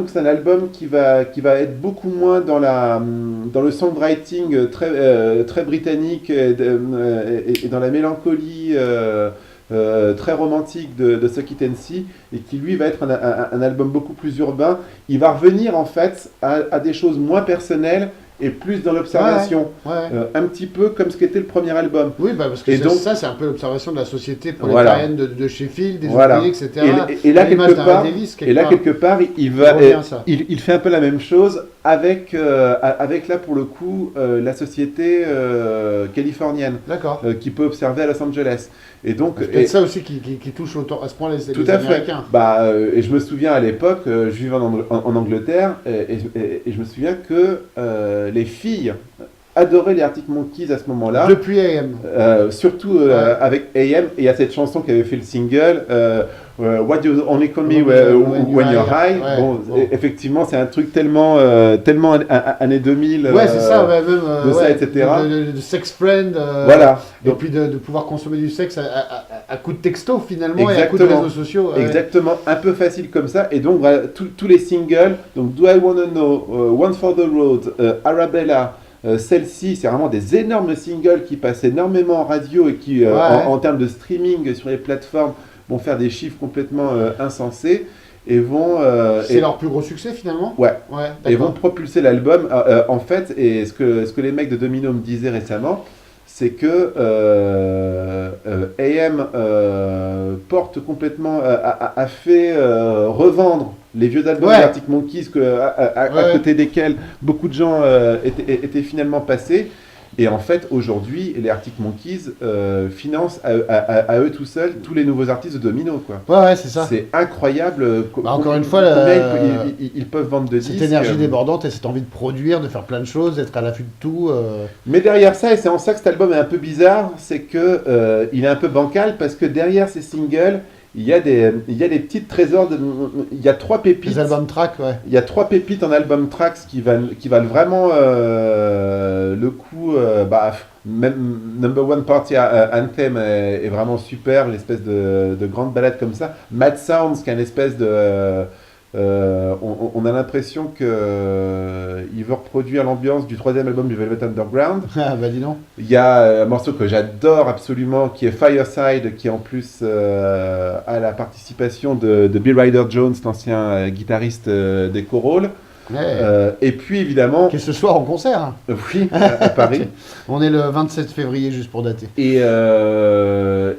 c'est un album qui va être beaucoup moins dans le songwriting très britannique et dans la mélancolie très romantique de Suck It and See, et qui lui va être un album beaucoup plus urbain. Il va revenir en fait à des choses moins personnelles et plus dans l'observation, un petit peu comme ce qu'était le premier album. Oui, bah parce que ça, c'est un peu l'observation de la société prolétarienne de Sheffield, des ouvriers, etc. Et là, quelque part, il fait un peu la même chose avec là, pour le coup, la société californienne, qui peut observer à Los Angeles. Et donc, c'est peut-être ça aussi qui touche à ce point les Américains. Et je me souviens à l'époque, je vivais en Angleterre, et je me souviens que les filles adoraient les Arctic Monkeys à ce moment-là. Depuis AM. Surtout avec AM, et il y a cette chanson qui avait fait le single, What You Only Call Me When You're High. Effectivement, c'est un truc tellement années 2000. Ouais, c'est ça, même. De ça, etc. De sex friend. Voilà. Et puis de pouvoir consommer du sexe à coup de texto finalement. Exactement. Et à coup de réseaux sociaux. Exactement, un peu facile comme ça. Et donc, voilà, tous les singles, donc Do I Wanna Know, One for the Road, Arabella. Celle-ci, c'est vraiment des énormes singles qui passent énormément en radio et qui, en termes de streaming sur les plateformes, vont faire des chiffres complètement insensés et vont... c'est leur plus gros succès finalement. Ouais. Et vont propulser l'album. En fait, et ce que les mecs de Domino me disaient récemment, c'est que AM porte complètement, a fait revendre les vieux albums d'Arctic Monkeys à côté desquels beaucoup de gens étaient finalement passés. Et en fait, aujourd'hui, les Arctic Monkeys financent à eux tout seuls tous les nouveaux artistes de Domino, quoi. Ouais, c'est ça. C'est incroyable. Encore une fois, ils peuvent vendre de disques. Cette énergie débordante et cette envie de produire, de faire plein de choses, d'être à l'affût de tout. Mais derrière ça, et c'est en ça que cet album est un peu bizarre, c'est que il est un peu bancal parce que derrière ces singles, il y a des petits trésors, il y a 3 pépites. Les albums tracks, ouais. Il y a 3 pépites en album tracks qui valent vraiment le coup. Même Number One Party Anthem est vraiment super, l'espèce de grande balade comme ça. Mad Sounds, qui est une espèce de... on a l'impression qu'il veut reproduire l'ambiance du 3e album du Velvet Underground. Ah bah dis donc. Il y a un morceau que j'adore absolument qui est Fireside, qui en plus a la participation de Bill Ryder Jones, l'ancien guitariste des Chorales. Et puis évidemment... Qui est ce soir en concert. Oui, à Paris. On est le 27 février juste pour dater. Et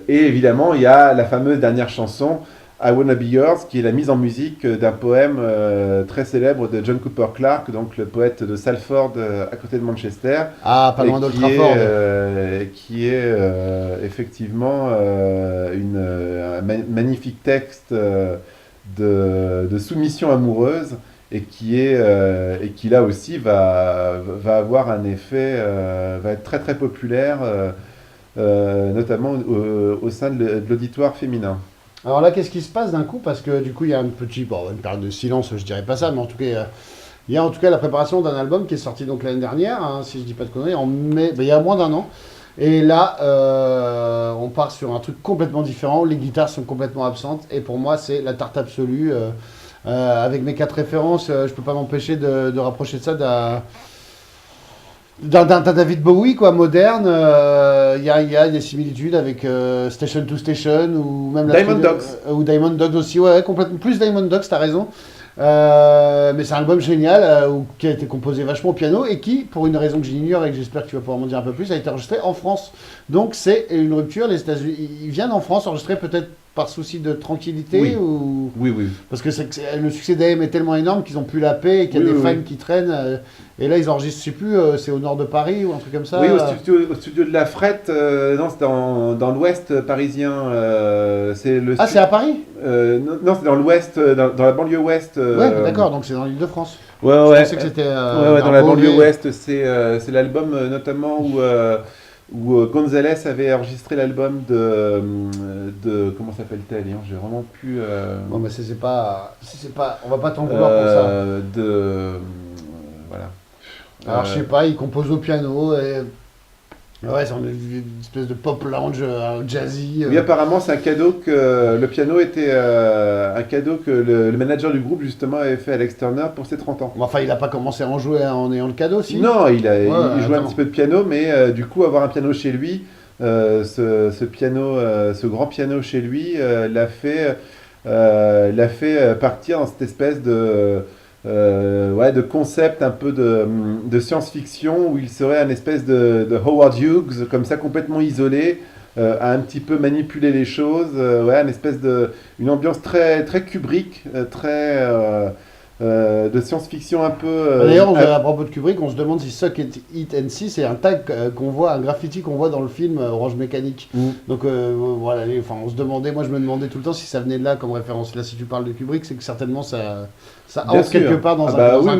évidemment il y a la fameuse dernière chanson I Wanna Be Yours, qui est la mise en musique d'un poème très célèbre de John Cooper Clarke, donc le poète de Salford à côté de Manchester. Ah, pas loin d'Old Trafford. Qui est effectivement un magnifique texte de soumission amoureuse et qui là aussi va avoir un effet, va être très très populaire, notamment au sein de l'auditoire féminin. Alors là, qu'est-ce qui se passe d'un coup? Parce que du coup, il y a une période de silence, je dirais pas ça, mais en tout cas, il y a en tout cas la préparation d'un album qui est sorti donc l'année dernière, hein, si je dis pas de conneries, en mai, il y a moins d'un an. Et là, on part sur un truc complètement différent, les guitares sont complètement absentes, et pour moi, c'est la tarte absolue. Avec mes 4 références, je peux pas m'empêcher de rapprocher de ça d'un David Bowie, quoi, moderne. Il y a des similitudes avec Station to Station ou même Diamond Dogs. Ou Diamond Dogs aussi, ouais, complètement. Plus Diamond Dogs, t'as raison. Mais c'est un album génial qui a été composé vachement au piano et qui, pour une raison que j'ignore et que j'espère que tu vas pouvoir m'en dire un peu plus, a été enregistré en France. Donc c'est une rupture. Les États-Unis, ils viennent en France enregistrer peut-être par souci de tranquillité Oui. ou Oui. parce que le succès d'AM est tellement énorme qu'ils ont plus la paix et qu'il y a des fans qui traînent. Et là ils enregistrent, je sais plus, c'est au nord de Paris ou un truc comme ça. Oui, au studio de la Frette, non, c'est dans l'ouest parisien. C'est à Paris? Non, c'est dans l'ouest, dans la banlieue ouest. Ouais, d'accord, donc c'est dans l'Île-de-France. Ouais. Je pensais que c'était dans la banlieue ouest, c'est l'album notamment où Gonzalez avait enregistré l'album de comment s'appelle-t-elle, hein, j'ai vraiment plus. Bon, mais c'est pas, on va pas t'en vouloir pour ça. Voilà. Alors je sais pas, il compose au piano et ouais, c'est une espèce de pop lounge jazzy. Oui, apparemment, c'est un cadeau que le piano était un cadeau que le manager du groupe justement avait fait à Alex Turner pour ses 30 ans. Enfin, il a pas commencé à en jouer en ayant le cadeau, si? Non, il jouait un attends. petit peu de piano, mais du coup, avoir un piano chez lui, ce piano, ce grand piano chez lui, l'a fait partir dans cette espèce de concept un peu de science-fiction où il serait un espèce de Howard Hughes, comme ça complètement isolé, à un petit peu manipuler les choses, une espèce une ambiance très, très Kubrick, très de science-fiction un peu. D'ailleurs, à propos de Kubrick, on se demande si Suck It and See, c'est un tag qu'on voit, un graffiti qu'on voit dans le film Orange Mécanique. Donc voilà, on se demandait, moi je me demandais tout le temps si ça venait de là comme référence. Là, si tu parles de Kubrick, c'est que certainement ça entre quelque part dans un coin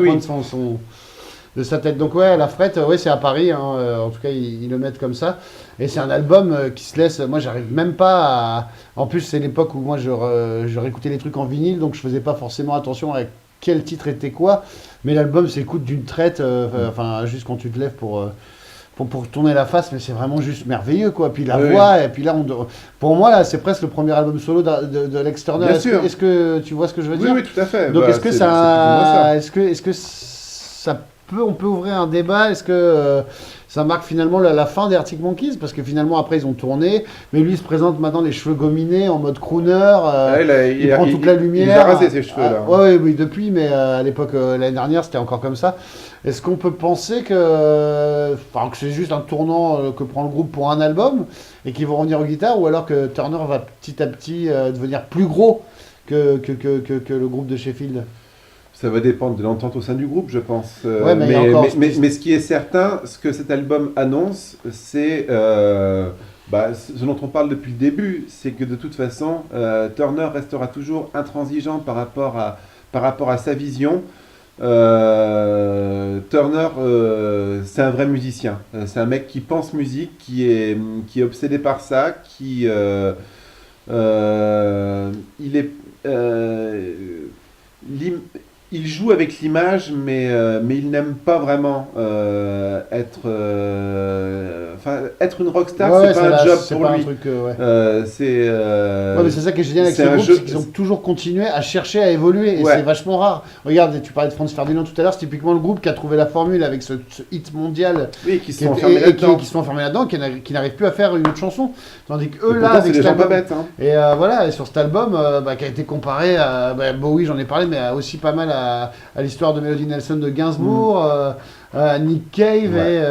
de sa tête. Donc ouais, la Frette, c'est à Paris, hein, en tout cas ils le mettent comme ça. Et c'est un album qui se laisse, moi j'arrive même pas à... En plus c'est l'époque où moi je réécoutais les trucs en vinyle, donc je faisais pas forcément attention à quel titre était quoi, mais l'album s'écoute d'une traite, juste quand tu te lèves pour tourner la face, mais c'est vraiment juste merveilleux, quoi. Puis la voix, et puis là, pour moi, là, c'est presque le premier album solo de Lex Turner. Est-ce que tu vois ce que je veux dire? Oui, tout à fait. Donc, est-ce que ça on peut ouvrir un débat? Est-ce que ça marque finalement la fin des Arctic Monkeys? Parce que finalement, après, ils ont tourné, mais lui, il se présente maintenant les cheveux gominés en mode crooner. Il prend toute la lumière. Il a rasé ses cheveux, là. Oui, depuis, mais à l'époque, l'année dernière, c'était encore comme ça. Est-ce qu'on peut penser que c'est juste un tournant que prend le groupe pour un album et qu'ils vont revenir aux guitares, ou alors que Turner va petit à petit devenir plus gros que le groupe de Sheffield? Ça va dépendre de l'entente au sein du groupe, je pense. Mais ce qui est certain, ce que cet album annonce, c'est ce dont on parle depuis le début, c'est que de toute façon, Turner restera toujours intransigeant par rapport à sa vision. Turner, c'est un vrai musicien. C'est un mec qui pense musique, qui est obsédé par ça, il est... il joue avec l'image, mais il n'aime pas vraiment être une rockstar, c'est pas un job pour lui. Mais c'est ça qui est génial avec ce groupe, c'est qu'ils ont toujours continué à chercher à évoluer, et c'est vachement rare. Regarde, tu parlais de Franz Ferdinand tout à l'heure, c'est typiquement le groupe qui a trouvé la formule avec ce hit mondial, qui se sont enfermés là-dedans, qui n'arrivent plus à faire une autre chanson, tandis qu'eux là, avec des gens pas bêtes. Hein. Et et sur cet album, qui a été comparé à Bowie, j'en ai parlé, mais aussi pas mal à l'histoire de Melody Nelson de Gainsbourg, à Nick Cave, et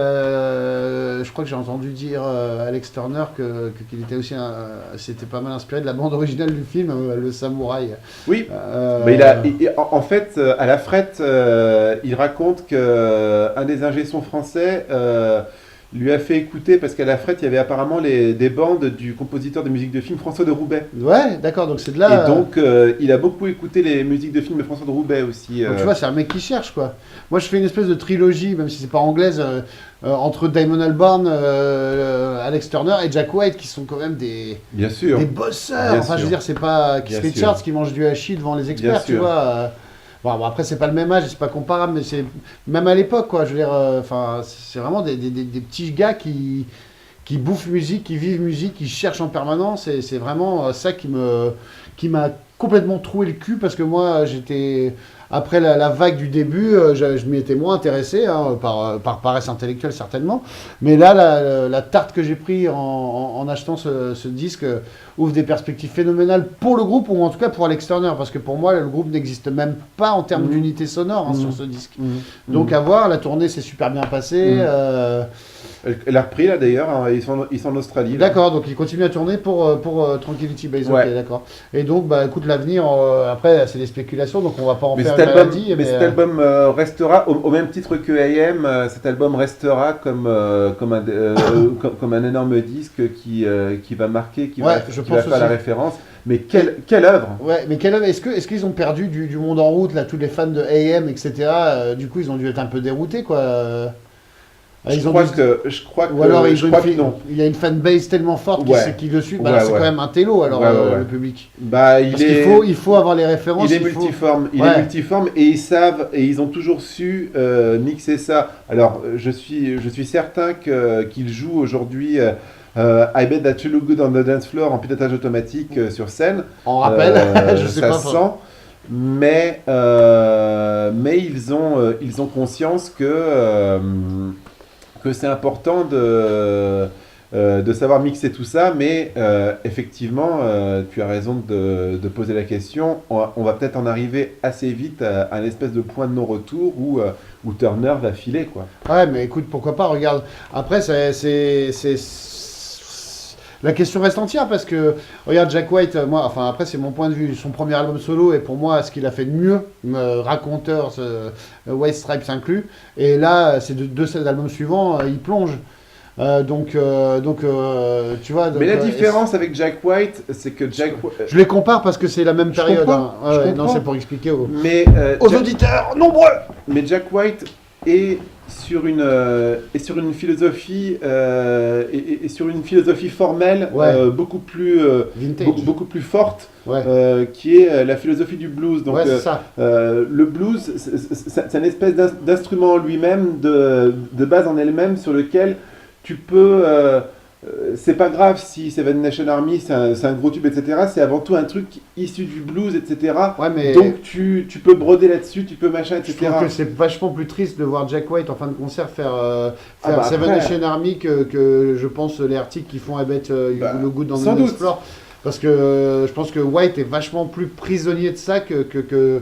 je crois que j'ai entendu dire Alex Turner qu'il était aussi c'était pas mal inspiré de la bande originale du film Le Samouraï. Oui, mais en fait, à la Frette, il raconte qu'un des ingé sons français lui a fait écouter, parce qu'à la Frette, il y avait apparemment des bandes du compositeur de musique de film François de Roubaix. Ouais, d'accord, donc c'est de là... Et donc, il a beaucoup écouté les musiques de film de François de Roubaix aussi. Donc, tu vois, c'est un mec qui cherche, quoi. Moi, je fais une espèce de trilogie, même si c'est pas anglaise, entre Damon Albarn, Alex Turner et Jack White, qui sont quand même des bosseurs. Je veux dire, c'est pas Keith Richards qui mange du hachis devant les experts, tu vois. Bon, après, c'est pas le même âge, c'est pas comparable, mais c'est même à l'époque, quoi. Je veux dire, c'est vraiment des petits gars qui bouffent musique, qui vivent musique, qui cherchent en permanence. Et c'est vraiment ça qui m'a complètement troué le cul parce que moi, j'étais... Après la vague du début, je m'y étais moins intéressé, hein, par paresse intellectuelle certainement. Mais là, la tarte que j'ai pris en achetant ce disque ouvre des perspectives phénoménales pour le groupe, ou en tout cas pour Alex Turner, parce que pour moi, le groupe n'existe même pas en termes d'unité sonore, hein, sur ce disque. Donc à voir, la tournée s'est super bien passée. Elle a repris là d'ailleurs, hein, ils sont en Australie. D'accord, donc ils continuent à tourner pour Tranquility Base. Ouais. Ok, d'accord. Et donc, bah écoute, l'avenir, après, c'est des spéculations, donc on va pas en Mais faire cet une album, maladie. mais cet album restera, au même titre que AM, cet album restera comme un énorme disque qui va marquer, qui Ouais, va, je qui pense va faire la aussi. référence. Mais quelle œuvre! Ouais, mais est-ce qu'ils ont perdu du monde en route, là, tous les fans de AM, etc. Du coup, ils ont dû être un peu déroutés, quoi. Je crois que Ou alors non. il y a une fanbase tellement forte Ouais. qui le suit. Bah, Ouais, là, c'est ouais. quand même un télo, alors, Ouais. le public. Bah, Parce qu'il faut avoir les références. Il est faut- multiforme, Ouais. est multiforme et ils savent et ils ont toujours su mixer ça. Alors je suis certain qu'ils jouent aujourd'hui I Bet That You Look Good on the Dance Floor en pilotage automatique sur scène. En rappel, je sais ça pas. se sent. Mais ils ont conscience que c'est important de savoir mixer tout ça, mais effectivement, tu as raison de poser la question. On va peut-être en arriver assez vite à un espèce de point de non-retour où Turner va filer, quoi. Ouais, mais écoute, pourquoi pas, regarde. Après, la question reste entière parce que, regarde, Jack White, moi, enfin, après, c'est mon point de vue. Son premier album solo est pour moi ce qu'il a fait de mieux, raconteur, White Stripes inclus. Et là, ces deux albums suivants, il plonge. Tu vois. Mais la différence avec Jack White, c'est que je les compare parce que c'est la même Je période. comprends, hein. je Ouais, comprends. non, c'est pour expliquer mais aux auditeurs nombreux. Mais Jack White est sur une philosophie et sur une philosophie formelle, Ouais. beaucoup plus Vintage. beaucoup plus forte, Ouais. qui est la philosophie du blues. Donc Ouais, c'est ça. le blues, c'est une espèce d'instrument en lui-même, de base en elle-même, sur lequel tu peux c'est pas grave si Seven Nation Army c'est un gros tube, etc. C'est avant tout un truc issu du blues, etc. Ouais, mais Donc tu peux broder là-dessus, tu peux machin, je etc. trouve que c'est vachement plus triste de voir Jack White en fin de concert faire bah Seven après. Nation Army que je pense les articles qui font I Bet You Bah, Look Good dans sans the doute. Dance Floor. Parce que je pense que White est vachement plus prisonnier de ça que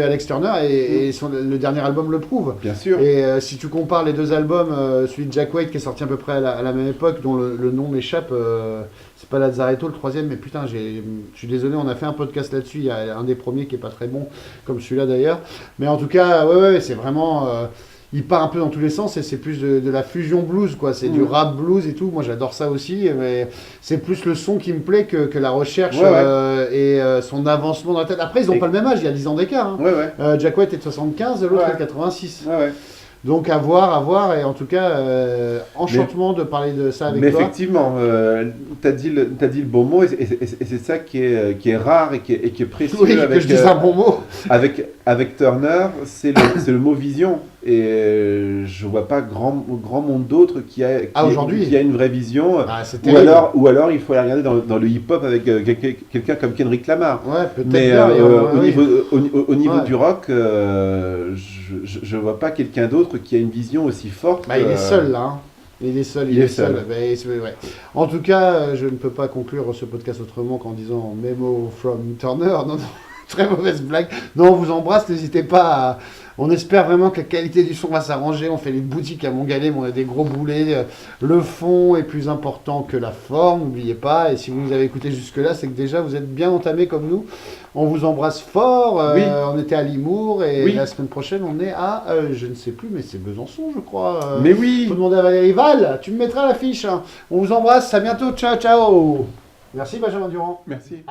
Alex Turner et le dernier album le prouve. Bien sûr. Et si tu compares les deux albums, celui de Jack White qui est sorti à peu près à la même époque, dont le nom m'échappe, c'est pas Lazaretto le troisième, mais putain, je suis désolé, on a fait un podcast là-dessus, il y a un des premiers qui est pas très bon, comme celui-là d'ailleurs. Mais en tout cas, ouais, c'est vraiment... il part un peu dans tous les sens et c'est plus de la fusion blues, quoi. C'est du rap blues et tout. Moi, j'adore ça aussi, mais c'est plus le son qui me plaît que la recherche et son avancement dans la tête. Après, ils n'ont pas le même âge, il y a 10 ans d'écart. Hein. Ouais. Jack White est de 75, l'autre est de 86. Ouais. Donc à voir, et en tout cas, enchantement de parler de ça avec Mais toi. effectivement, t'as dit le bon mot, et c'est ça qui est rare et qui est précieux Oui, que avec, je dise un bon mot. avec Turner, c'est le mot vision. Et je vois pas grand monde d'autre qui a une vraie vision. Ah, c'est ou alors il faut aller regarder dans le hip-hop avec quelqu'un comme Kendrick Lamar. Ouais, peut-être Mais bien. au niveau Ouais. du rock, je vois pas quelqu'un d'autre qui a une vision aussi forte. Bah, il est seul là. Hein. Il est seul. Bah, ouais. En tout cas, je ne peux pas conclure ce podcast autrement qu'en disant Memo from Turner. Non, très mauvaise blague. Non, on vous embrasse, n'hésitez pas à... On espère vraiment que la qualité du son va s'arranger. On fait les boutiques à Montgalais, mais on a des gros boulets. Le fond est plus important que la forme, n'oubliez pas. Et si vous nous avez écouté jusque-là, c'est que déjà vous êtes bien entamés comme nous. On vous embrasse fort. Oui. On était à Limours et Oui. la semaine prochaine, on est à, je ne sais plus, mais c'est Besançon, je crois. Mais oui. Faut demander à Valérie Val. Tu me mettras l'affiche. Hein. On vous embrasse. À bientôt. Ciao, ciao. Merci Benjamin Durand. Merci.